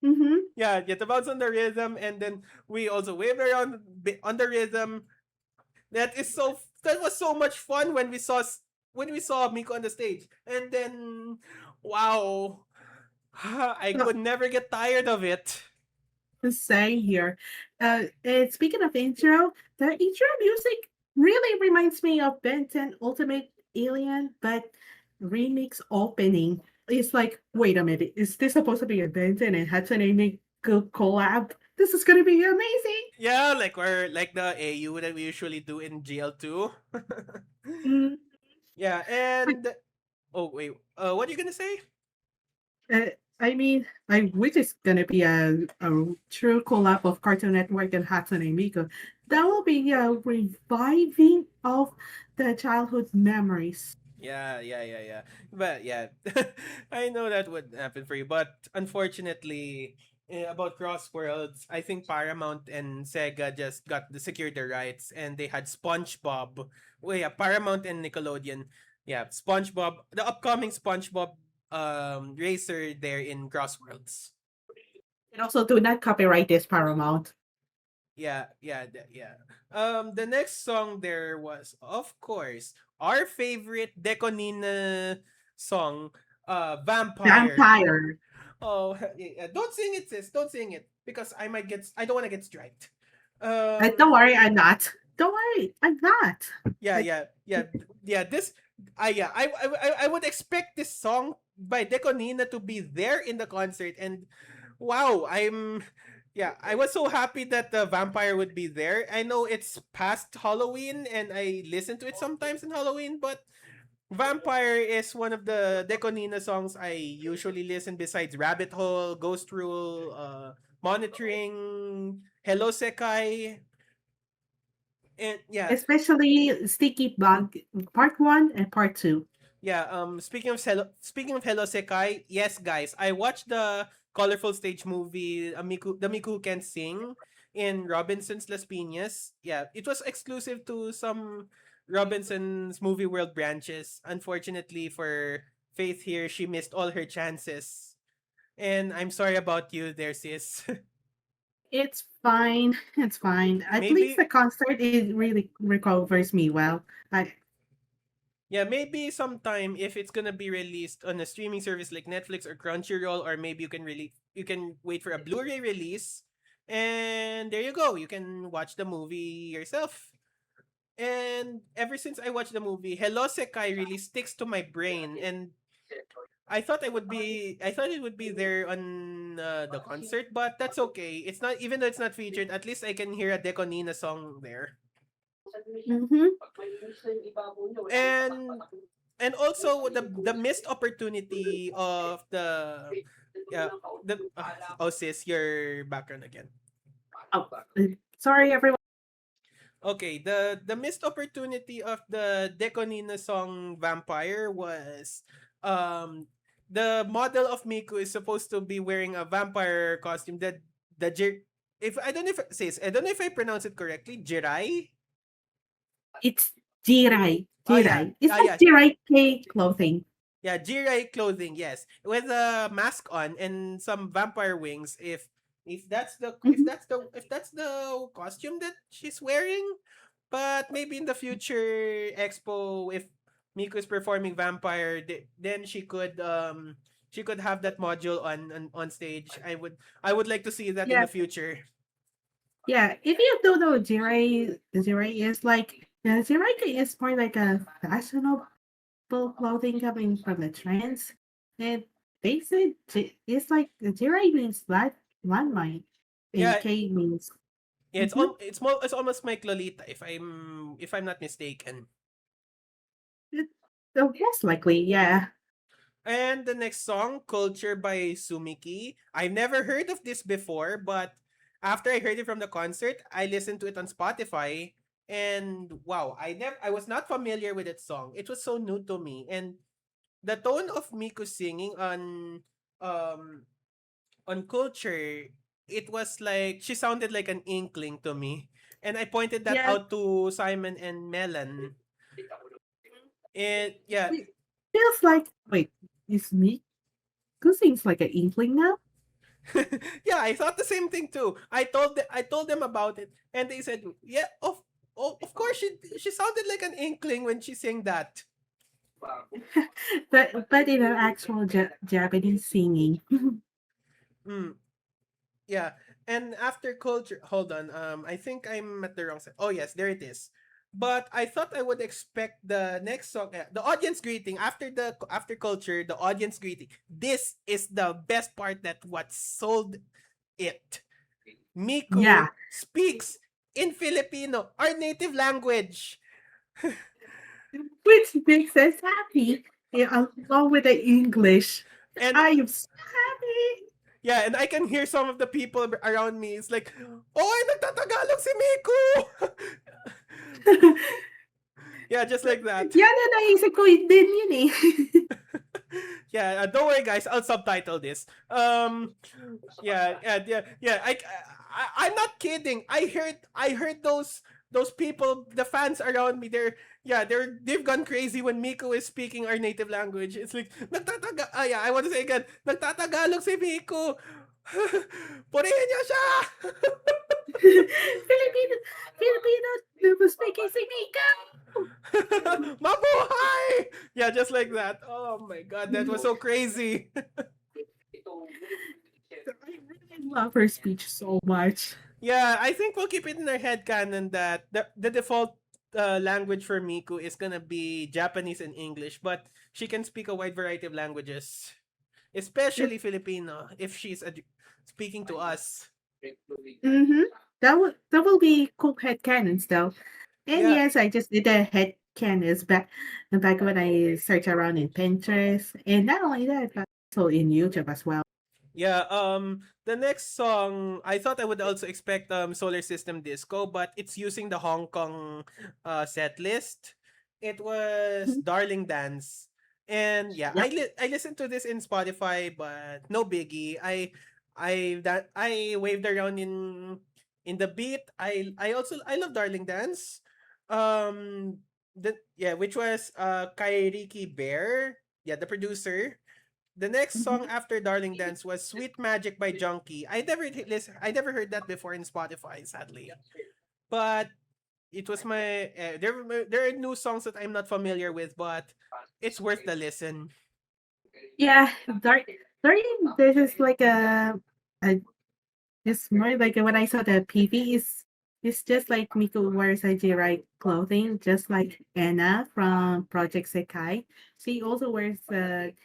Speaker 2: Mm-hmm.
Speaker 1: Yeah, to bounce on the rhythm, and then we also wave around on the rhythm. That was so much fun when when we saw Miko on the stage, and then wow, I
Speaker 2: So,
Speaker 1: could never get tired of it.
Speaker 2: to say here, and speaking of intro, the intro music really reminds me of Ben 10 Ultimate Alien, but remix opening. It's like, wait a minute, is this supposed to be a Ben 10 and Hatsune Miku collab? This is gonna be amazing.
Speaker 1: Yeah, like the AU that we usually do in GL2.
Speaker 2: Mm,
Speaker 1: Yeah, and oh wait, what are you gonna say?
Speaker 2: I mean, I wish it's gonna be a true collab of Cartoon Network and Hatsune Miku. That will be a reviving of the childhood memories.
Speaker 1: Yeah. But yeah, I know that would happen for you. But unfortunately, about Cross Worlds, I think Paramount and Sega just got the secured the rights, and they had SpongeBob. Well, yeah, Paramount and Nickelodeon. Yeah, SpongeBob, the upcoming SpongeBob racer there in Cross Worlds.
Speaker 2: And also, do not copyright this Paramount.
Speaker 1: Yeah. The next song there was, of course, our favorite Deconina song, Vampire.
Speaker 2: Vampire.
Speaker 1: Oh, yeah. Don't sing it, sis. Don't sing it because I don't want to get striked.
Speaker 2: Don't worry, I'm not. Don't worry, I'm not.
Speaker 1: Yeah,
Speaker 2: Like,
Speaker 1: yeah, yeah, yeah. This, yeah, I would expect this song by Deconina to be there in the concert, and wow, yeah, I was so happy that the vampire would be there. I know it's past Halloween, and I listen to it sometimes in Halloween, but Vampire is one of the Deconina songs I usually listen besides Rabbit Hole, Ghost Rule, Monitoring, Hello Sekai, and yeah,
Speaker 2: especially Sticky Bug Part 1 and Part 2.
Speaker 1: yeah. Speaking of Hello Sekai, yes, guys, I watched the colorful stage movie, the Miku Can Sing in Robinson's Las Piñas. Yeah, it was exclusive to some Robinson's Movie World branches. Unfortunately for Faith here, she missed all her chances, and I'm sorry about you, there, sis.
Speaker 2: It's fine. It's fine. At least
Speaker 1: Maybe
Speaker 2: the concert it really recovers me well. I
Speaker 1: Yeah, maybe sometime if it's gonna be released on a streaming service like Netflix or Crunchyroll, or maybe you can wait for a Blu-ray release, and there you go. You can watch the movie yourself. And ever since I watched the movie, Hello Sekai really sticks to my brain, and I thought it would be there on the concert, but that's okay. It's not, even though it's not featured. At least I can hear a Deconina song there.
Speaker 2: mhm.
Speaker 1: and and also the missed opportunity of yeah the oh sis, your background again.
Speaker 2: Oh, sorry everyone.
Speaker 1: Okay, the missed opportunity of the Deconina song Vampire was um the model of Miku is supposed to be wearing a vampire costume that if I don't know if sis, I don't know if I pronounce it correctly, Jirai.
Speaker 2: It's Jirai.
Speaker 1: Oh yeah,
Speaker 2: Jirai. It's like
Speaker 1: yeah.
Speaker 2: Jirai K clothing.
Speaker 1: Yeah, Jirai clothing, yes. With a mask on and some vampire wings. If that's the
Speaker 2: Mhm.
Speaker 1: if that's the costume that she's wearing. But maybe in the future expo, if Miku is performing vampire, then she could have that module on stage. I would like to see that in
Speaker 2: Yeah,
Speaker 1: the future.
Speaker 2: yeah. If you don't know, Jirai is like Jirai is more like a fashionable clothing coming from the trends, and they said it's like Jirai means landmine, and
Speaker 1: Yeah,
Speaker 2: K means.
Speaker 1: yeah,
Speaker 2: Mhm.
Speaker 1: it's almost like Lolita if I'm not mistaken.
Speaker 2: Most likely, yeah.
Speaker 1: And the next song, Culture by Sumiki. I've never heard of this before, but after I heard it from the concert, I listened to it on Spotify. And wow, I was not familiar with that song. It was so new to me. And the tone of Miku singing um on Culture, it was like she sounded like an inkling to me. And I pointed that
Speaker 2: Yeah.
Speaker 1: out to Simon and Melon. And yeah,
Speaker 2: Feels like wait, is Miku seems like an inkling now?
Speaker 1: Yeah, I thought the same thing too. I told them about it, and they said, "Yeah, of course she sounded like an inkling when she sang that."
Speaker 2: But in an actual Japanese singing.
Speaker 1: Mm, yeah, and after culture, hold on. I think I'm at the wrong side. Oh yes, there it is. But I thought I would expect the next song, the audience greeting after culture, the audience greeting. This is the best part that what sold it.
Speaker 2: Yeah,
Speaker 1: Miku speaks in Filipino, our native language.
Speaker 2: which makes us happy. Yeah, along with the English.
Speaker 1: And
Speaker 2: I am so happy.
Speaker 1: yeah, and I can hear some of the people around me. It's like, oh, nagtatagalog si Miku! Yeah, just like that.
Speaker 2: Yan na naisip ko din yun eh.
Speaker 1: Yeah, don't worry, guys. I'll subtitle this. Yeah. I'm not kidding. I heard those people, the fans around me. They've gone crazy when Miko is speaking our native language. It's like yeah, I want to say again, nagtatagalog si Miko. Purihin niya siya.
Speaker 2: Filipino, Filipino, was making si Mika.
Speaker 1: Mabuhay! Yeah, just like that. Oh my god, that was so crazy.
Speaker 2: I really love her speech so much.
Speaker 1: Yeah, I think we'll keep it in our head canon that the default language for Miku is gonna be Japanese and English, but she can speak a wide variety of languages, especially Filipino, if she's speaking to us.
Speaker 2: Mm-hmm. That will be cool head cannons though. And
Speaker 1: Yeah,
Speaker 2: yes, I just did the head cannons back when I search around in Pinterest. And not only that, but also in YouTube as well.
Speaker 1: yeah. The next song, I thought I would also expect Solar System Disco, but it's using the Hong Kong set list. It was
Speaker 2: Mhm.
Speaker 1: Darling Dance. And yeah,
Speaker 2: Yep.
Speaker 1: I listened to this in Spotify, but no biggie. I waved around in the beat. I love Darling Dance. Which was Kairiki Bear. Yeah, the producer. The next song
Speaker 2: Mhm.
Speaker 1: after Darling Dance was Sweet Magic by Junkie. I never heard that before in Spotify, sadly. But it was my there are new songs that I'm not familiar with, but it's worth the listen.
Speaker 2: Yeah, Darling, this is like a it's more like when I saw the PV is it's just like Miku wears a right clothing, just like Anna from Project Sekai. She also wears a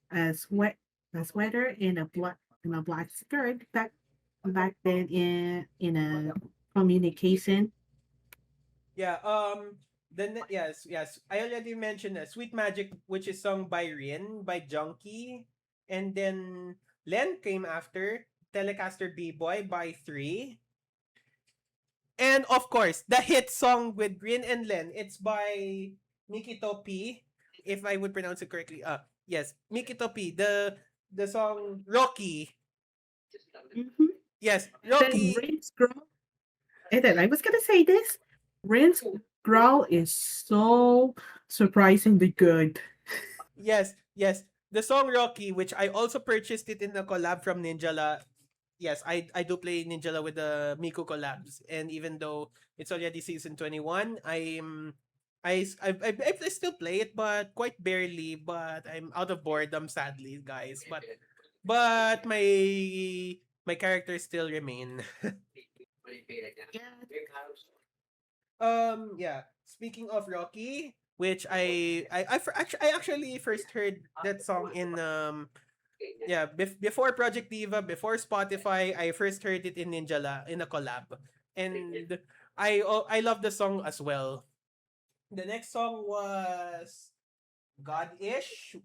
Speaker 2: a sweater and a black skirt back then in a communication.
Speaker 1: Yeah, yes. I already mentioned Sweet Magic, which is sung by Rin by Junkie, and then Len came after Telecaster B-Boy by 3. And of course, the hit song with Rin and Len, it's by Mikito P, if I would pronounce it correctly. Yes, Mikito P, the song Rocky.
Speaker 2: Mhm.
Speaker 1: Yes,
Speaker 2: And then
Speaker 1: Rocky.
Speaker 2: Rain's growl. And then I was gonna say this. Rain's growl is so surprisingly good.
Speaker 1: Yes. The song Rocky, which I also purchased it in a collab from Ninjala. Yes, I do play Ninjala with the Miku collabs, and even though it's already season 21, I still play it, but quite barely. But I'm out of boredom, sadly, guys. But my characters still remain.
Speaker 2: Yeah.
Speaker 1: Yeah. Speaking of Rocky, which I actually first heard that song in before Project Diva, before Spotify. I first heard it in Ninjala in a collab, and I love the song as well. The next song was God-ish,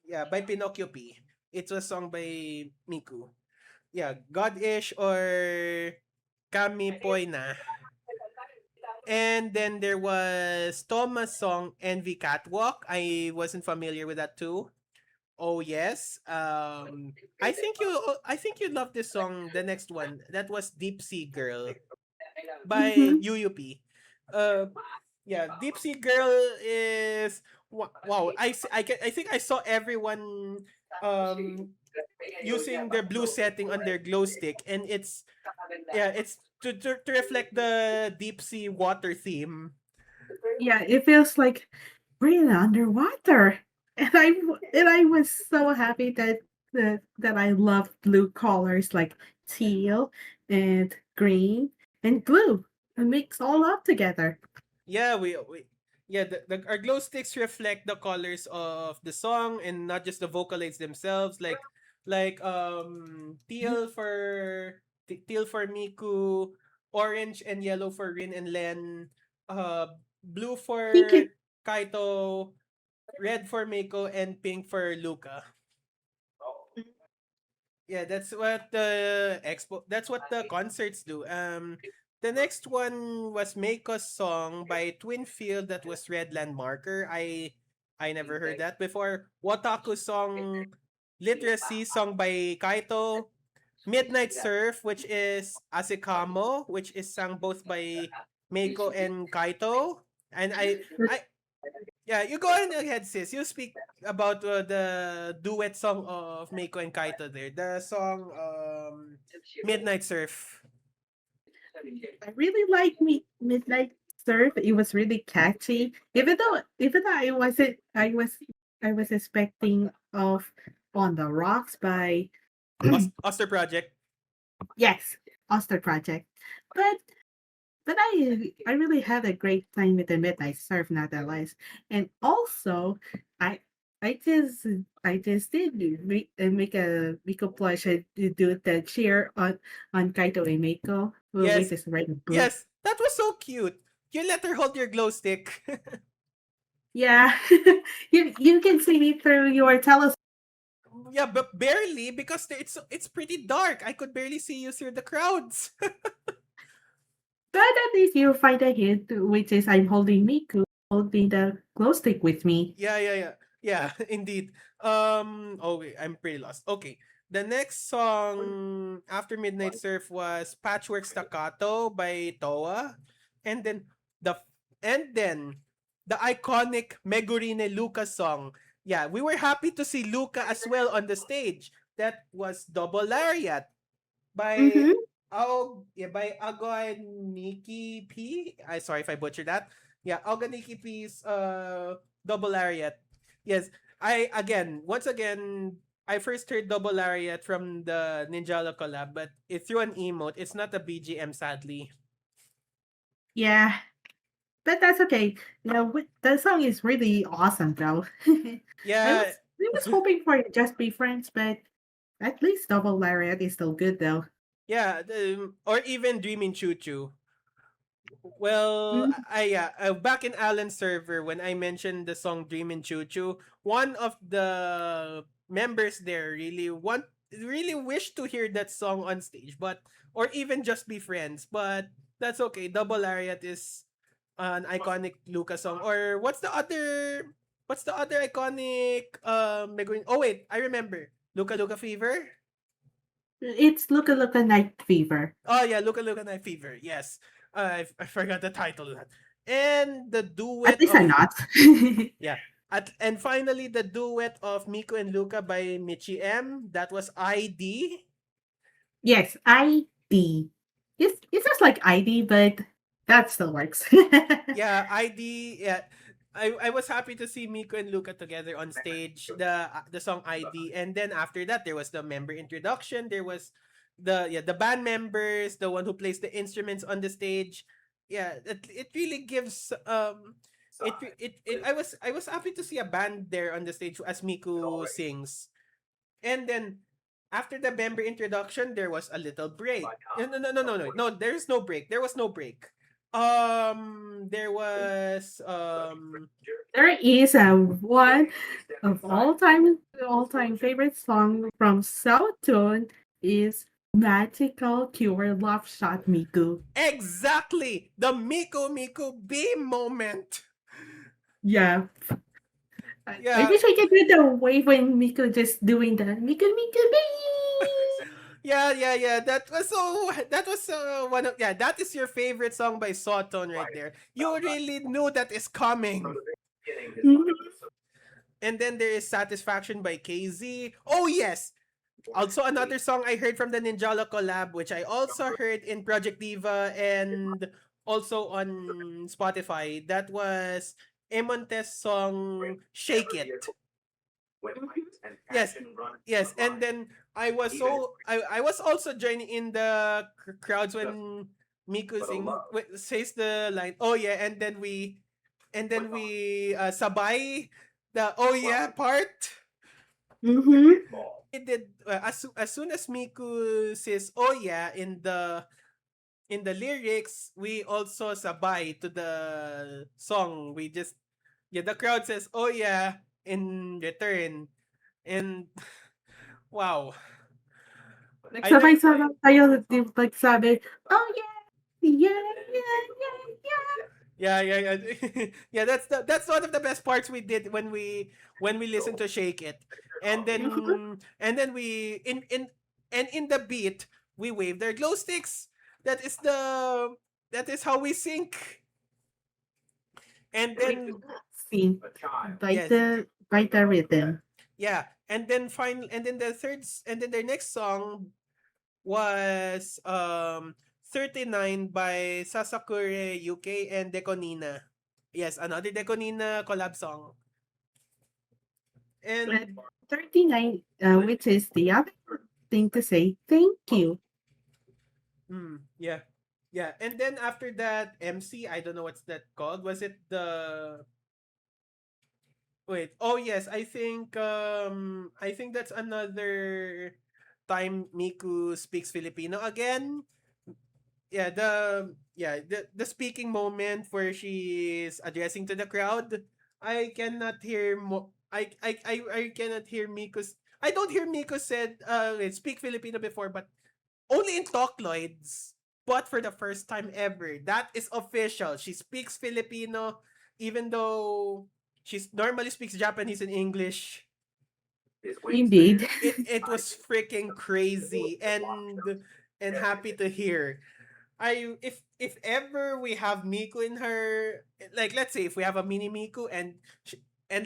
Speaker 1: yeah, by Pinocchio P. It was sung by Miku. Yeah, God-ish or Kami Poina. And then there was Thomas' song Envy Catwalk. I wasn't familiar with that too. Oh yes. I think you love this song, the next one. That was Deep Sea Girl by
Speaker 2: Mm-hmm.
Speaker 1: UUP. Uh yeah, Deep Sea Girl is Wow, I think I saw everyone um using their blue setting on their glow stick, and it's to reflect the deep sea water theme.
Speaker 2: Yeah, it feels like we're underwater. And I was so happy that I love blue colors like teal and green and blue and mix all up together.
Speaker 1: Yeah, we yeah, our glow sticks reflect the colors of the song and not just the vocalists themselves. Teal for Miku, orange and yellow for Rin and Len, blue
Speaker 2: Thank
Speaker 1: for
Speaker 2: you.
Speaker 1: Kaito, red for Miko, and pink for Luca. Yeah, that's what the concerts do. The next one was Mako's song by Twinfield, that was Redland Marker. I never heard that before. Wataku's song Literacy, sung by Kaito. Midnight Surf, which is Asekamo, which is sung both by Mako and Kaito. And I yeah, you go on ahead, sis. You speak about the duet song of Mako and Kaito there. The song Midnight Surf.
Speaker 2: I really like me Midnight Surf. It was really catchy. Even though I was expecting of On the Rocks by
Speaker 1: Oster Project.
Speaker 2: yes, Oster Project. But but I really had a great time with the Midnight Surf nonetheless. And also I I just did make a plush to do the cheer on Kaito and Mako, which
Speaker 1: Yes.
Speaker 2: is red and blue.
Speaker 1: Yes. That was so cute. You let her hold your glow stick.
Speaker 2: Yeah, you can see me through your telescope,
Speaker 1: Yeah, but barely, because it's pretty dark. I could barely see you through the crowds.
Speaker 2: but at least you find a hint, which is I'm holding Miku, holding the glow stick with me.
Speaker 1: Yeah. Yeah, indeed. Oh wait, I'm pretty lost. Okay. The next song after Midnight Surf was Patchwork Staccato by Toa. And then the and then the iconic Megurine Luca song. Yeah, we were happy to see Luca as well on the stage. That was Double Lariat by
Speaker 2: Mm-hmm.
Speaker 1: by Agoniki P. I sorry if I butchered that. Yeah, Agoniki P's Double Lariat. Yes, once again I first heard Double Lariat from the Ninjala collab, but it through an emote. It's not a BGM, sadly.
Speaker 2: Yeah, but that's okay. The song is really awesome, though. I
Speaker 1: Yeah,
Speaker 2: was I was hoping for Just Be Friends, but at least Double Lariat is still good, though.
Speaker 1: yeah, or even Dreaming Choo Choo. Well,
Speaker 2: Mhm.
Speaker 1: back in Alan's server when I mentioned the song Dreamin' Choo Choo, one of the members there really wished to hear that song on stage, but or even just be friends, but that's okay. Double Lariat is an iconic Luca song. Or what's the other iconic oh wait, I remember. Luca Luca Fever?
Speaker 2: It's Luka Luka Night Fever.
Speaker 1: Oh yeah, Luca Night Fever. Yes. I forgot the title of that. And the
Speaker 2: At
Speaker 1: duet
Speaker 2: least
Speaker 1: of
Speaker 2: I'm not.
Speaker 1: yeah. And finally the duet of Miko and Luca by Michi M. That was ID.
Speaker 2: Yes, ID. It's just like ID, but that still works.
Speaker 1: Yeah, ID. Yeah. I was happy to see Miko and Luca together on stage. The song ID, and then after that there was the member introduction. There was the band members, the one who plays the instruments on the stage. Yeah, it really gives I was happy to see a band there on the stage as Miku sings. And then after the member introduction, there was a little break. No. There's no break. There was no break. There was
Speaker 2: There is a one of all time favorite song from Splatoon is Magical Cure Love Shot Miku.
Speaker 1: exactly the Miku beam moment.
Speaker 2: Yeah. I
Speaker 1: Yeah,
Speaker 2: wish I could do the wave when Miku just doing the Miku Miku Bee.
Speaker 1: yeah. That was one of yeah. That is your favorite song by Sawtone right there. You really knew that is coming.
Speaker 2: Mhm.
Speaker 1: And then there is Satisfaction by KZ. Oh yes, also another song I heard from the Ninjala collab, which I also heard in Project Diva and also on Spotify. That was Emontes song Shake It. Yes, yes. And then I was also joining in the crowds when Miku says the line, oh yeah, and then we sabay the oh yeah part.
Speaker 2: Mm-hmm.
Speaker 1: It did as soon as Miku says oh yeah in the lyrics, we also sabay to the song. We just the crowd says oh yeah in return. And wow. I know
Speaker 2: Nagsabay-sabay tayo, nagsabi, "Oh yeah, yeah, yeah, yeah, yeah."
Speaker 1: yeah. Yeah, that's one of the best parts we did when we listened to Shake It. And then we and in the beat we wave their glow sticks. That is the that is how we sync. And then
Speaker 2: See,
Speaker 1: yes,
Speaker 2: by the rhythm.
Speaker 1: yeah. And then and then their next song was 39 by Sasakure UK and Dekonina. Yes, another Dekonina collab song.
Speaker 2: And
Speaker 1: And
Speaker 2: 39, which is the other thing to say thank you.
Speaker 1: yeah. Yeah, and then after that MC, I don't know what's that called. Was it the wait, oh yes, I think that's another time Miku speaks Filipino again. The speaking moment where she's addressing to the crowd. I cannot hear I cannot hear Miko's I don't hear Miko said speak Filipino before, but only in Talkloids, but for the first time ever. That is official. She speaks Filipino even though she normally speaks Japanese and English.
Speaker 2: Indeed.
Speaker 1: It was freaking crazy and happy to hear. I if ever we have Miku in her, like let's say if we have a mini Miku and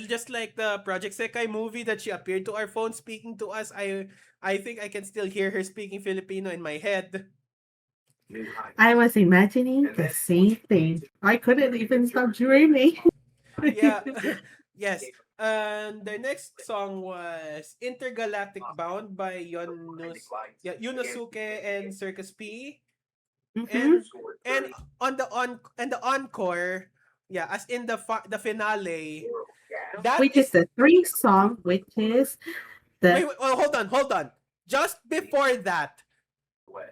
Speaker 1: just like the Project Sekai movie that she appeared to our phone speaking to us, I think I can still hear her speaking Filipino in my head.
Speaker 2: I was imagining the same thing. I couldn't even stop dreaming.
Speaker 1: Yeah. Yes. And the next song was Intergalactic Bound by Yunosuke and Circus P.
Speaker 2: Mhm.
Speaker 1: And and the encore, yeah, as in the finale, that
Speaker 2: Which is
Speaker 1: is
Speaker 2: the three song, which is the
Speaker 1: wait, oh, hold on. Just before that,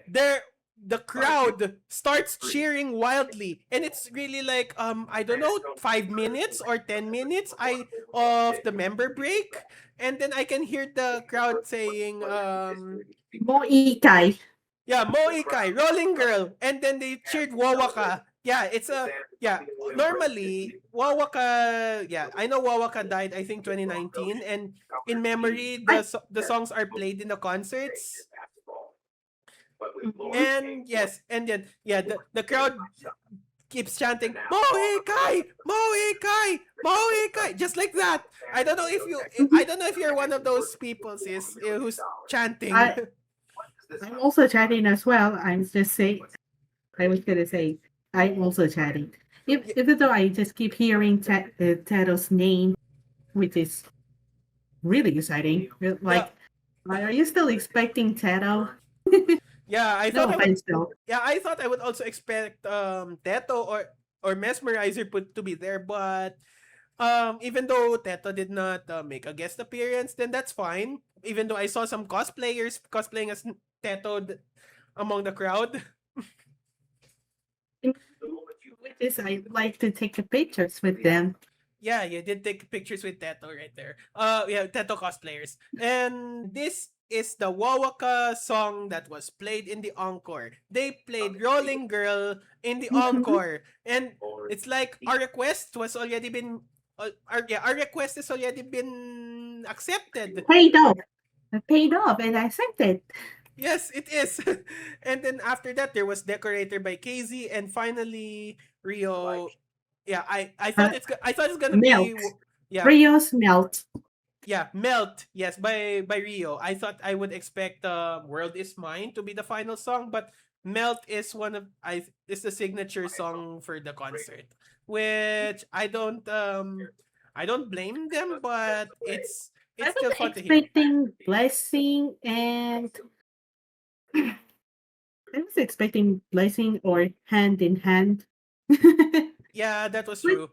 Speaker 1: there the crowd starts cheering wildly, and it's really like I don't know 5 minutes or 10 minutes of the member break, and then I can hear the crowd saying
Speaker 2: Mo Ikai.
Speaker 1: yeah, Moikai, Rolling Girl, and then they cheered Wawaka. Yeah, it's a yeah. Normally, Wawaka. Yeah, I know Wawaka died. I think 2019, and in memory, the songs are played in the concerts. And yes, and then yeah, the crowd keeps chanting Moikai, Moikai, Moikai, just like that. I don't know if you're one of those people, sis, who's chanting.
Speaker 2: I'm also chatting as well. I'm just saying, I was gonna say, I'm also chatting. Even though I just keep hearing Tato's name, which is really exciting. Like, are you still expecting Tato?
Speaker 1: Yeah, I
Speaker 2: No
Speaker 1: thought
Speaker 2: offense, though.
Speaker 1: I thought I would also expect Teto or Mesmerizer to be there, but even though Teto did not make a guest appearance, then that's fine. Even though I saw some cosplayers cosplaying as Teto among the crowd.
Speaker 2: Which is, I like to take the pictures with them.
Speaker 1: Yeah, you did take pictures with Teto right there. Yeah, Teto cosplayers. And this is the Wawaka song that was played in the encore. They played Rolling Girl in the encore. And it's like our request was already been our request has already been accepted.
Speaker 2: Paid off. I paid off and I accepted.
Speaker 1: Yes, it is. And then after that, there was Decorator by KZ, and finally Rio. Yeah, I thought it's gonna be
Speaker 2: Melt.
Speaker 1: Yeah,
Speaker 2: Rio's Melt.
Speaker 1: yeah, Melt. Yes, by Rio. I thought I would expect World Is Mine to be the final song, but Melt is one of I is the signature song for the concert, which I don't blame them, but
Speaker 2: I
Speaker 1: it's
Speaker 2: was
Speaker 1: still fun to hear.
Speaker 2: expecting Blessing and I was expecting Blessing or Hand in Hand.
Speaker 1: Yeah, that was
Speaker 2: But
Speaker 1: true.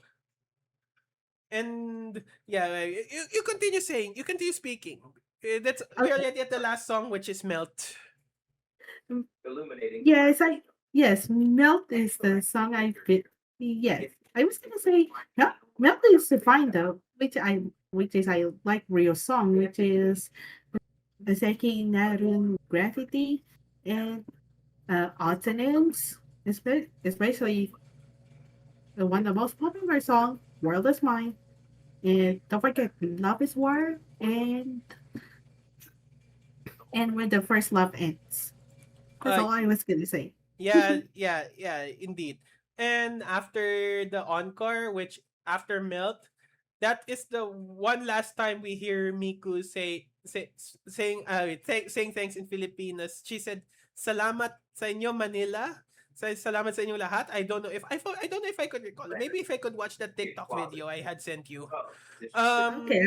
Speaker 1: And yeah, you continue saying, you continue speaking. That's we are
Speaker 2: okay.
Speaker 1: already at the last song, which is Melt.
Speaker 2: Mm, yes, yes, Melt is the song I fit. Yes. I was gonna say Melt is fine though, which is I like real song, which is Seki Narun Graffiti and Adherence, especially one of the most popular song, World is Mine. And don't forget Love is War and When the First Love Ends. That's
Speaker 1: Uh
Speaker 2: all I was gonna say.
Speaker 1: yeah, yeah, yeah, indeed. And after the encore, which after Melt, that is the one last time we hear Miku saying saying thanks in Filipinas. She said, "Salamat sa inyo Manila." Salamat sa inyo lahat. I don't know if I could recall. Maybe if I could watch that TikTok video I had sent you.
Speaker 2: Okay.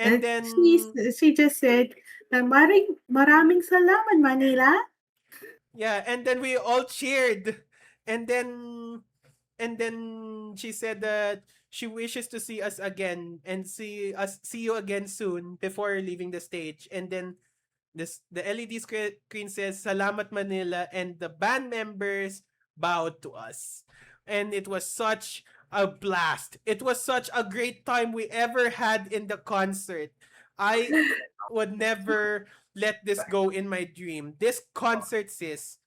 Speaker 1: And then
Speaker 2: She just said, maraming salamat Manila.
Speaker 1: yeah, and then we all cheered. And then she said that she wishes to see us again and see you again soon before leaving the stage. And then the LED screen says Salamat Manila, and the band members bowed to us. And it was such a blast. It was such a great time we ever had in the concert. I would never let this go in my dream. This concert, sis,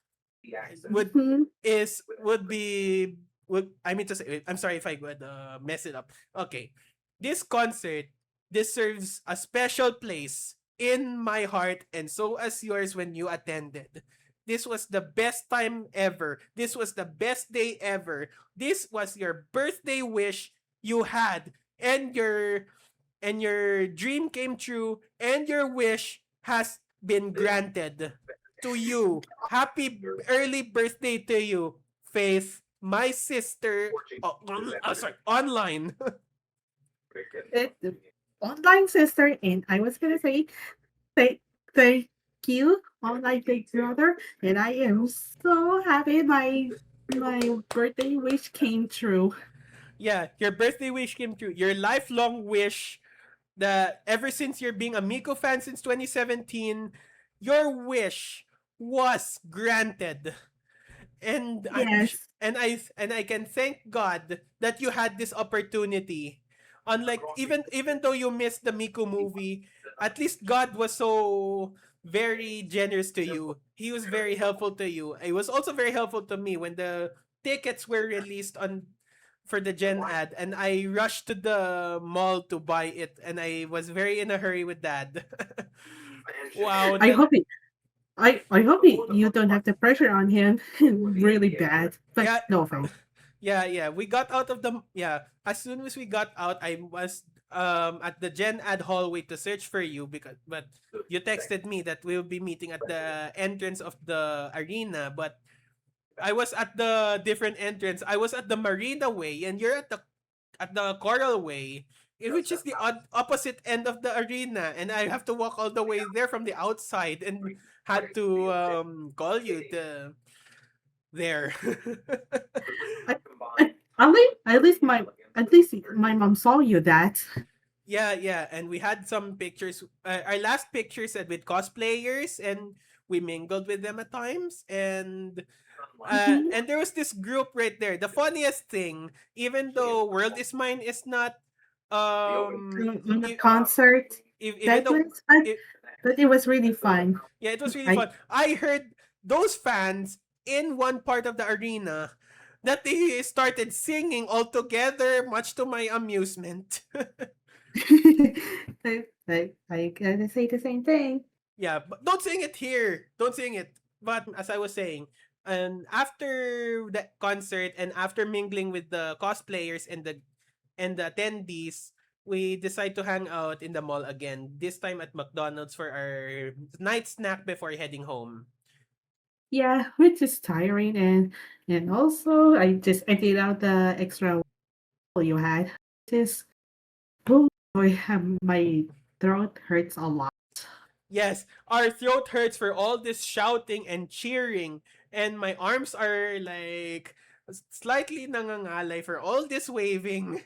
Speaker 1: would
Speaker 2: Mhm.
Speaker 1: is would be would I mean to say, I'm sorry if I would mess it up. Okay. This concert deserves a special place in my heart, and so as yours when you attended. This was the best time ever. This was the best day ever. This was your birthday wish you had, and your dream came true, and your wish has been granted to you. Happy early birthday to you, Faith, my sister. Sorry, online.
Speaker 2: It, online sister, and I was gonna say thank thank you, online big brother, and I am so happy my birthday wish came true.
Speaker 1: Yeah, your birthday wish came true. Your lifelong wish that ever since you're being a Miko fan since 2017, your wish was granted. And
Speaker 2: Yes.
Speaker 1: I can thank God that you had this opportunity. Unlike even though you missed the Miku movie, at least God was so very generous to you. He was very helpful to you. He was also very helpful to me when the tickets were released on for the Gen ad, and I rushed to the mall to buy it, and I was very in a hurry with that. Wow,
Speaker 2: I
Speaker 1: that
Speaker 2: hope I hope you don't have the pressure on him really bad. But
Speaker 1: yeah,
Speaker 2: no offense.
Speaker 1: yeah. We got out of the As soon as we got out, I was at the Gen Ad hallway to search for you but you texted me that we'll be meeting at the entrance of the arena, but I was at the different entrance. I was at the Marina Way, and you're at the Coral Way, which is the opposite end of the arena, and I have to walk all the way there from the outside and had to call you to there.
Speaker 2: I, at least my mom saw you that.
Speaker 1: Yeah, and we had some pictures. Our last picture said with cosplayers, and we mingled with them at times,
Speaker 2: Mhm.
Speaker 1: and there was this group right there. The funniest thing, even though World Is Mine is not,
Speaker 2: On the
Speaker 1: e-
Speaker 2: concert
Speaker 1: even though,
Speaker 2: segments,
Speaker 1: it,
Speaker 2: but it was really fun.
Speaker 1: yeah, it was really
Speaker 2: I
Speaker 1: fun. I heard those fans in one part of the arena that they started singing all together, much to my amusement.
Speaker 2: I gotta say the same thing.
Speaker 1: Yeah, but don't sing it here. Don't sing it. But as I was saying, and after the concert and after mingling with the cosplayers and the attendees, we decide to hang out in the mall again. This time at McDonald's for our night snack before heading home.
Speaker 2: Yeah, which is tiring, and also I did out the extra you had. Just oh boy, my throat hurts a lot.
Speaker 1: Yes, our throat hurts for all this shouting and cheering, and my arms are like slightly nangangalay for all this waving.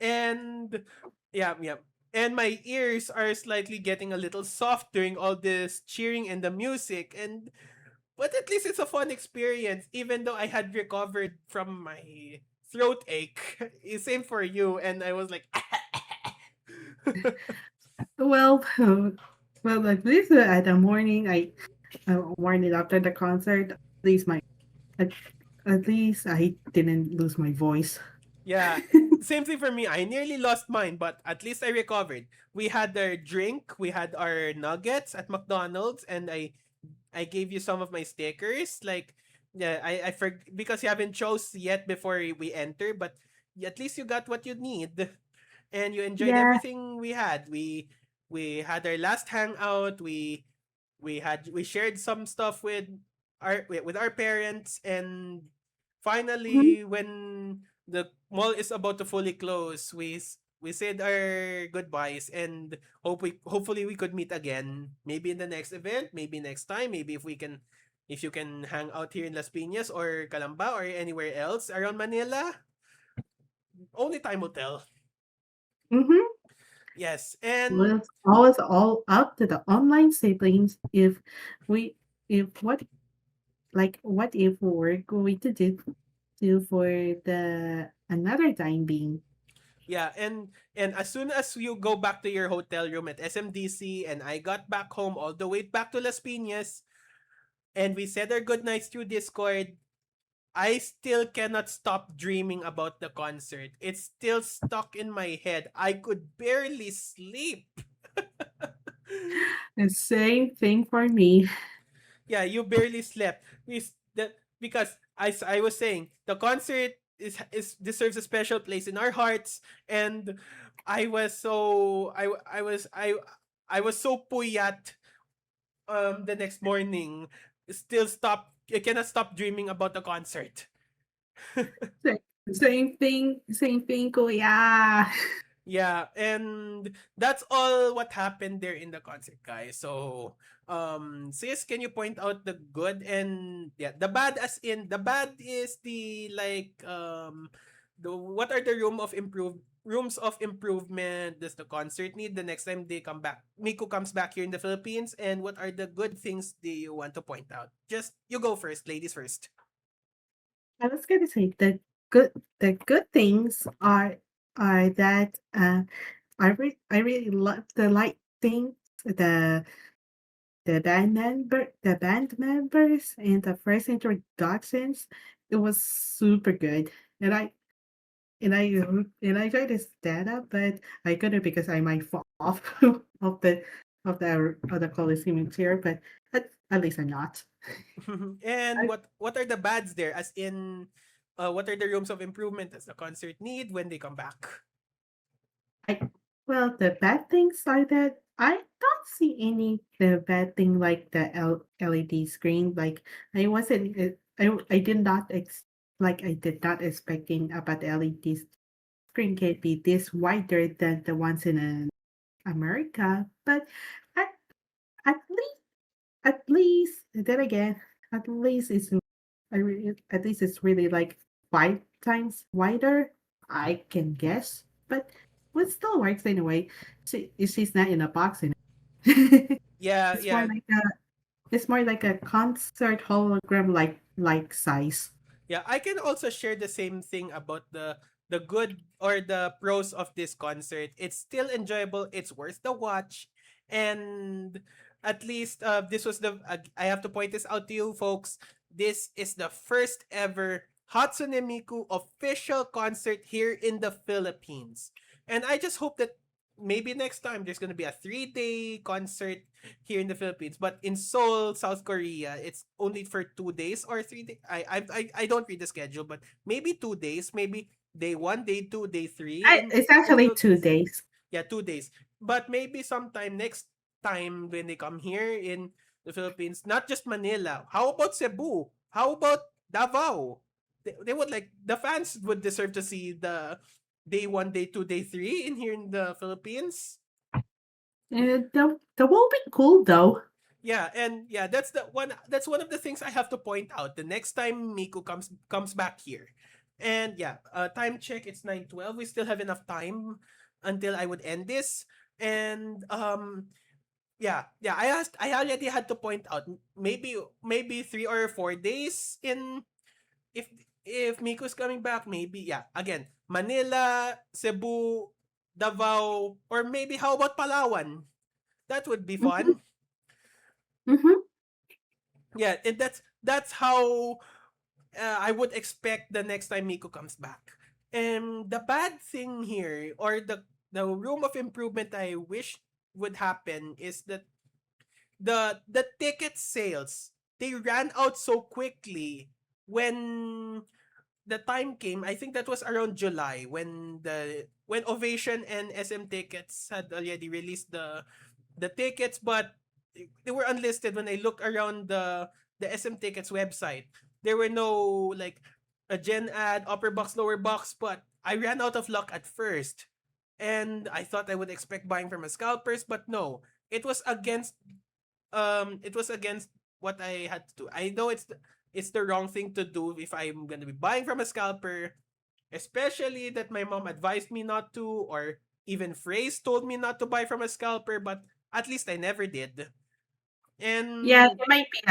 Speaker 1: And yeah, yeah. And my ears are slightly getting a little soft during all this cheering and the music. And but at least it's a fun experience, even though I had recovered from my throat ache. Same for you, and I was like,
Speaker 2: Well, well, at least at the morning, morning after the concert, at, at least I didn't lose my voice.
Speaker 1: yeah. Same thing for me. I nearly lost mine, but at least I recovered. We had our drink, we had our nuggets at McDonald's, and I gave you some of my stickers. Like, yeah, because you haven't chose yet before we enter, but at least you got what you need, and you enjoyed
Speaker 2: Yeah.
Speaker 1: everything we had. We had our last hangout. We shared some stuff with our parents, and
Speaker 2: Mhm.
Speaker 1: finally, when the mall is about to fully close, we said our goodbyes and hopefully we could meet again. Maybe in the next event, maybe next time, maybe if you can hang out here in Las Piñas or Calamba or anywhere else around Manila. Only time will tell.
Speaker 2: Mhm.
Speaker 1: Yes,
Speaker 2: Well,
Speaker 1: and
Speaker 2: it's always all up to the online siblings we if what if we're going to do for the another time being.
Speaker 1: yeah, and as soon as you go back to your hotel room at SMDC and I got back home all the way back to Las Piñas and we said our goodnights through Discord, I still cannot stop dreaming about the concert. It's still stuck in my head. I could barely sleep.
Speaker 2: The same thing for me.
Speaker 1: Yeah, you barely slept. Because I was saying the concert is deserves a special place in our hearts, and I was so I was so puyat the next morning. Still stop I cannot stop dreaming about the concert.
Speaker 2: Same thing, kuya.
Speaker 1: Yeah, and that's all what happened there in the concert, guys. So, sis, can you point out the good and yeah, the bad as in the bad is the like the what are the rooms of improvement does the concert need the next time they come back? Miku comes back here in the Philippines, and what are the good things do you want to point out? Just you go first, ladies first.
Speaker 2: I was gonna say the good things are that I really love the light things, the band members and the first introductions. It was super good, and I tried to stand up, but I couldn't because I might fall off of the Coliseum chair. But at least I'm not.
Speaker 1: And what are the bads there? As in, what are the rooms of improvement does the concert need when they come back?
Speaker 2: I well, the bad things are that I don't see any the bad thing like the LED screen. Like I wasn't, I did not I did not expecting about the LED screen can be this wider than the ones in America. But at at least then again, at least at least it's really like 5 times wider. I can guess, but it still works anyway. She's not in a box.
Speaker 1: Yeah,
Speaker 2: It's more
Speaker 1: yeah,
Speaker 2: like a it's more like a concert hologram like size.
Speaker 1: yeah. I can also share the same thing about the good or the pros of this concert. It's still enjoyable. It's worth the watch, and at least this was the I have to point this out to you, folks. This is the first ever Hatsune Miku official concert here in the Philippines, and I just hope that maybe next time there's gonna be a 3 day concert here in the Philippines. But in Seoul, South Korea, it's only for 2 days or 3 days. I don't read the schedule, but maybe 2 days. Maybe day 1, day 2, day 3
Speaker 2: It's
Speaker 1: in the
Speaker 2: actually two
Speaker 1: Philippines.
Speaker 2: days.
Speaker 1: Yeah, 2 days. But maybe sometime next time when they come here in the Philippines, not just Manila. How about Cebu? How about Davao? They would like the fans would deserve to see the day 1, day 2, day 3 in here in the Philippines.
Speaker 2: That will be cool though.
Speaker 1: Yeah, and yeah, that's one of the things I have to point out. The next time Miku comes back here. And yeah, time check, it's 9:12. We still have enough time until I would end this. And yeah, I already had to point out maybe 3 or 4 days in if Miko's coming back, maybe yeah. Again, Manila, Cebu, Davao, or maybe how about Palawan? That would be
Speaker 2: Mm-hmm.
Speaker 1: fun.
Speaker 2: Mm-hmm.
Speaker 1: Yeah, and that's how I would expect the next time Miko comes back. And the bad thing here, or the room of improvement I wish would happen, is that the ticket sales, they ran out so quickly when the time came. I think that was around July when Ovation and SM Tickets had already released the tickets, but they were unlisted. When I looked around the SM Tickets website, there were no like a gen ad, upper box, lower box, but I ran out of luck at first. And I thought I would expect buying from a scalpers, but no. It was against what I had to do. I know it's the wrong thing to do if I'm gonna be buying from a scalper, especially that my mom advised me not to, or even Phrase told me not to buy from a scalper, but at least I never did.
Speaker 2: Yeah,
Speaker 1: And
Speaker 2: it might be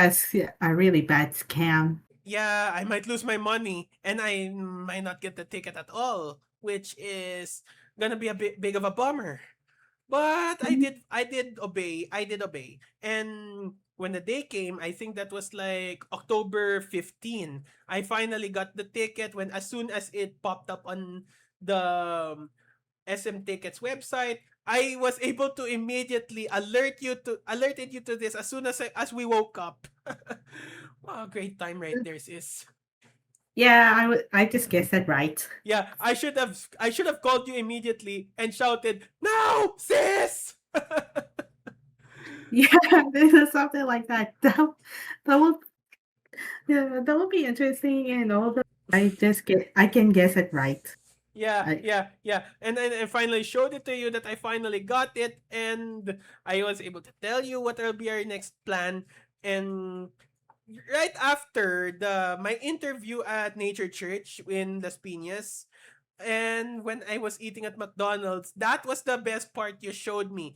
Speaker 2: a really bad scam.
Speaker 1: yeah, I might lose my money and I might not get the ticket at all, which is gonna be a bit big of a bummer. But
Speaker 2: Mhm.
Speaker 1: I did obey. And when the day came, I think that was like October 15. I finally got the ticket when as soon as it popped up on the SM Tickets website, I was able to immediately alerted you to this as soon as we woke up. Wow, great time right there, sis.
Speaker 2: Yeah, I just guessed that right.
Speaker 1: Yeah, I should have called you immediately and shouted, "No, sis!"
Speaker 2: Yeah, this is something like that. That will yeah, that will be interesting and all the I can guess it right.
Speaker 1: Yeah,
Speaker 2: I
Speaker 1: yeah. And then I finally showed it to you that I finally got it, and I was able to tell you what will be our next plan. And right after the my interview at Nature Church in Las Piñas, and when I was eating at McDonald's, that was the best part you showed me.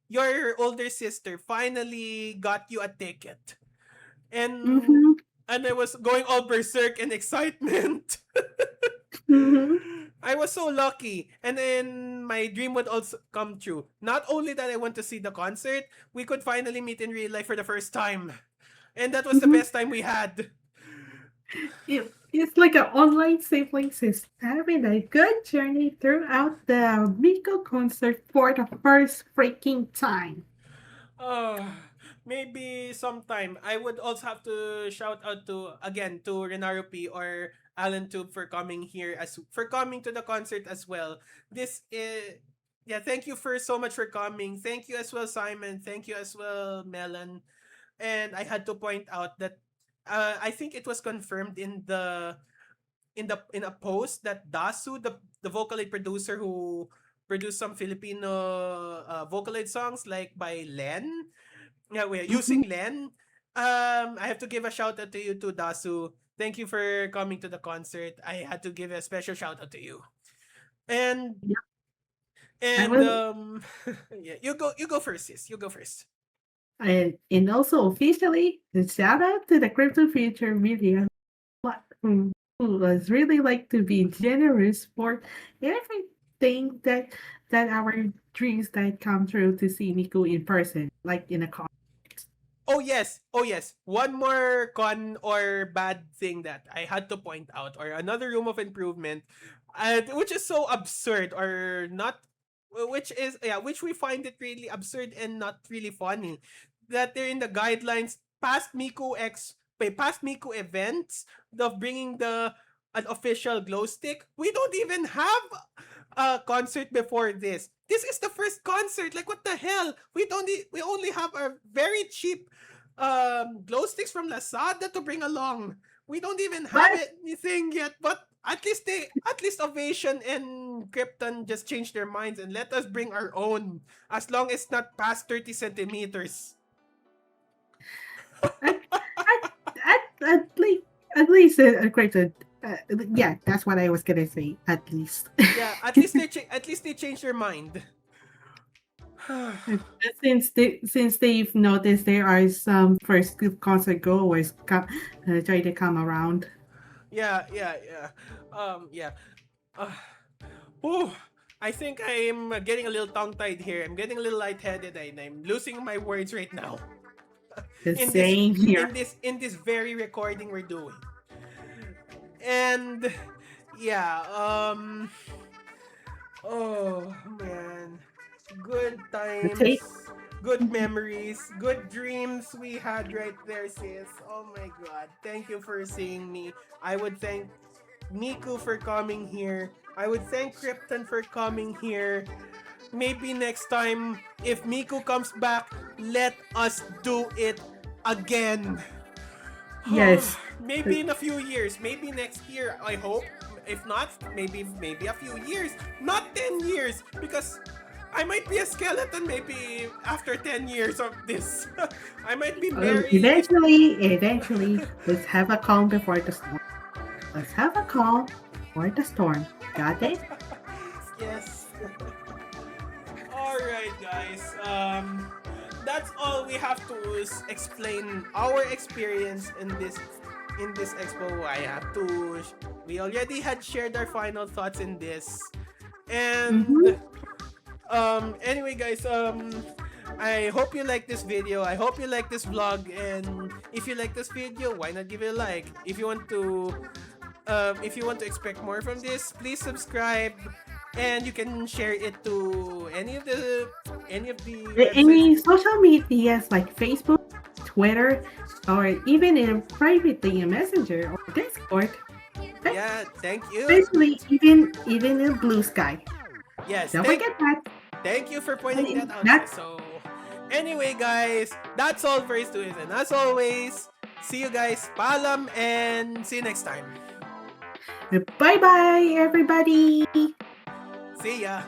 Speaker 1: Your older sister finally got you a ticket. And
Speaker 2: mhm.
Speaker 1: and I was going all berserk in excitement.
Speaker 2: Mhm.
Speaker 1: I was so lucky. And then my dream would also come true. Not only that I want to see the concert, we could finally meet in real life for the first time. And that was the
Speaker 2: Mhm.
Speaker 1: best time we had.
Speaker 2: It's like an online siblings is having a good journey throughout the Miko concert for the first freaking time.
Speaker 1: Oh, maybe sometime. I would also have to shout out to again to Renaro P or Alan Tube for coming here as for coming to the concert as well. This is yeah, thank you for so much for coming. Thank you as well, Simon. Thank you as well, Melon. And I had to point out that I think it was confirmed in a post that Dasu, the Vocaloid producer who produced some Filipino Vocaloid songs like by Len. Yeah, we're
Speaker 2: Mhm.
Speaker 1: using Len. I have to give a shout out to you too, Dasu. Thank you for coming to the concert. I had to give a special shout out to you. And
Speaker 2: Yeah, I
Speaker 1: and
Speaker 2: will.
Speaker 1: yeah, you go first, sis. You go first.
Speaker 2: And also officially, a shout out to the Crypto Future Media, who was really like to be generous for everything that our dreams that come true to see Miku in person, like in a con.
Speaker 1: Oh yes, oh yes. One more con or bad thing that I had to point out, or another room of improvement, which is so absurd or not, which is yeah, which we find it really absurd and not really funny, that they're in the guidelines past Miku events of bringing an official glow stick. We don't even have a concert before this. This is the first concert. Like what the hell? We only have a very cheap glow sticks from Lazada to bring along. We don't even have
Speaker 2: But
Speaker 1: anything yet, but at least Ovation and Krypton just changed their minds and let us bring our own as long as it's not past 30 centimeters.
Speaker 2: at at least great. Yeah, that's what I was gonna say. At least.
Speaker 1: Yeah, at least they changed their mind.
Speaker 2: Since they've noticed there are some first concert goers try to come around.
Speaker 1: Yeah, yeah, yeah. Yeah. Uh, oh, I think I'm getting a little tongue-tied here. I'm getting a little lightheaded and I'm losing my words right now.
Speaker 2: The
Speaker 1: In
Speaker 2: same here.
Speaker 1: in this very recording we're doing. And yeah, oh man. Good times.
Speaker 2: Take
Speaker 1: Good memories, good dreams we had right there, sis. Oh my god. Thank you for seeing me. I would thank Miku for coming here. I would thank Krypton for coming here. Maybe next time, if Miku comes back, let us do it again.
Speaker 2: yes.
Speaker 1: Maybe in a few years. Maybe next year, I hope. If not, maybe a few years. Not 10 years. Because I might be a skeleton maybe after 10 years of this. I might be buried.
Speaker 2: Eventually, let's have a calm before the storm. Let's have a calm before the storm. Got it?
Speaker 1: Yes. Alright guys. That's all we have to explain our experience in this expo. We already had shared our final thoughts in this. And anyway guys, I hope you like this video. I hope you like this vlog, and if you like this video, why not give it a like? If you want to expect more from this, please subscribe, and you can share it to any of the
Speaker 2: Any social medias like Facebook, Twitter, or even in privately in Messenger or Discord.
Speaker 1: Yeah, thank you.
Speaker 2: Especially even in Blue Sky.
Speaker 1: Yes,
Speaker 2: Don't forget that.
Speaker 1: thank you for pointing that out.
Speaker 2: That's-
Speaker 1: So, anyway, guys, that's all for this. And as always, see you guys. Paalam, and see you next time.
Speaker 2: Bye bye, everybody.
Speaker 1: See ya.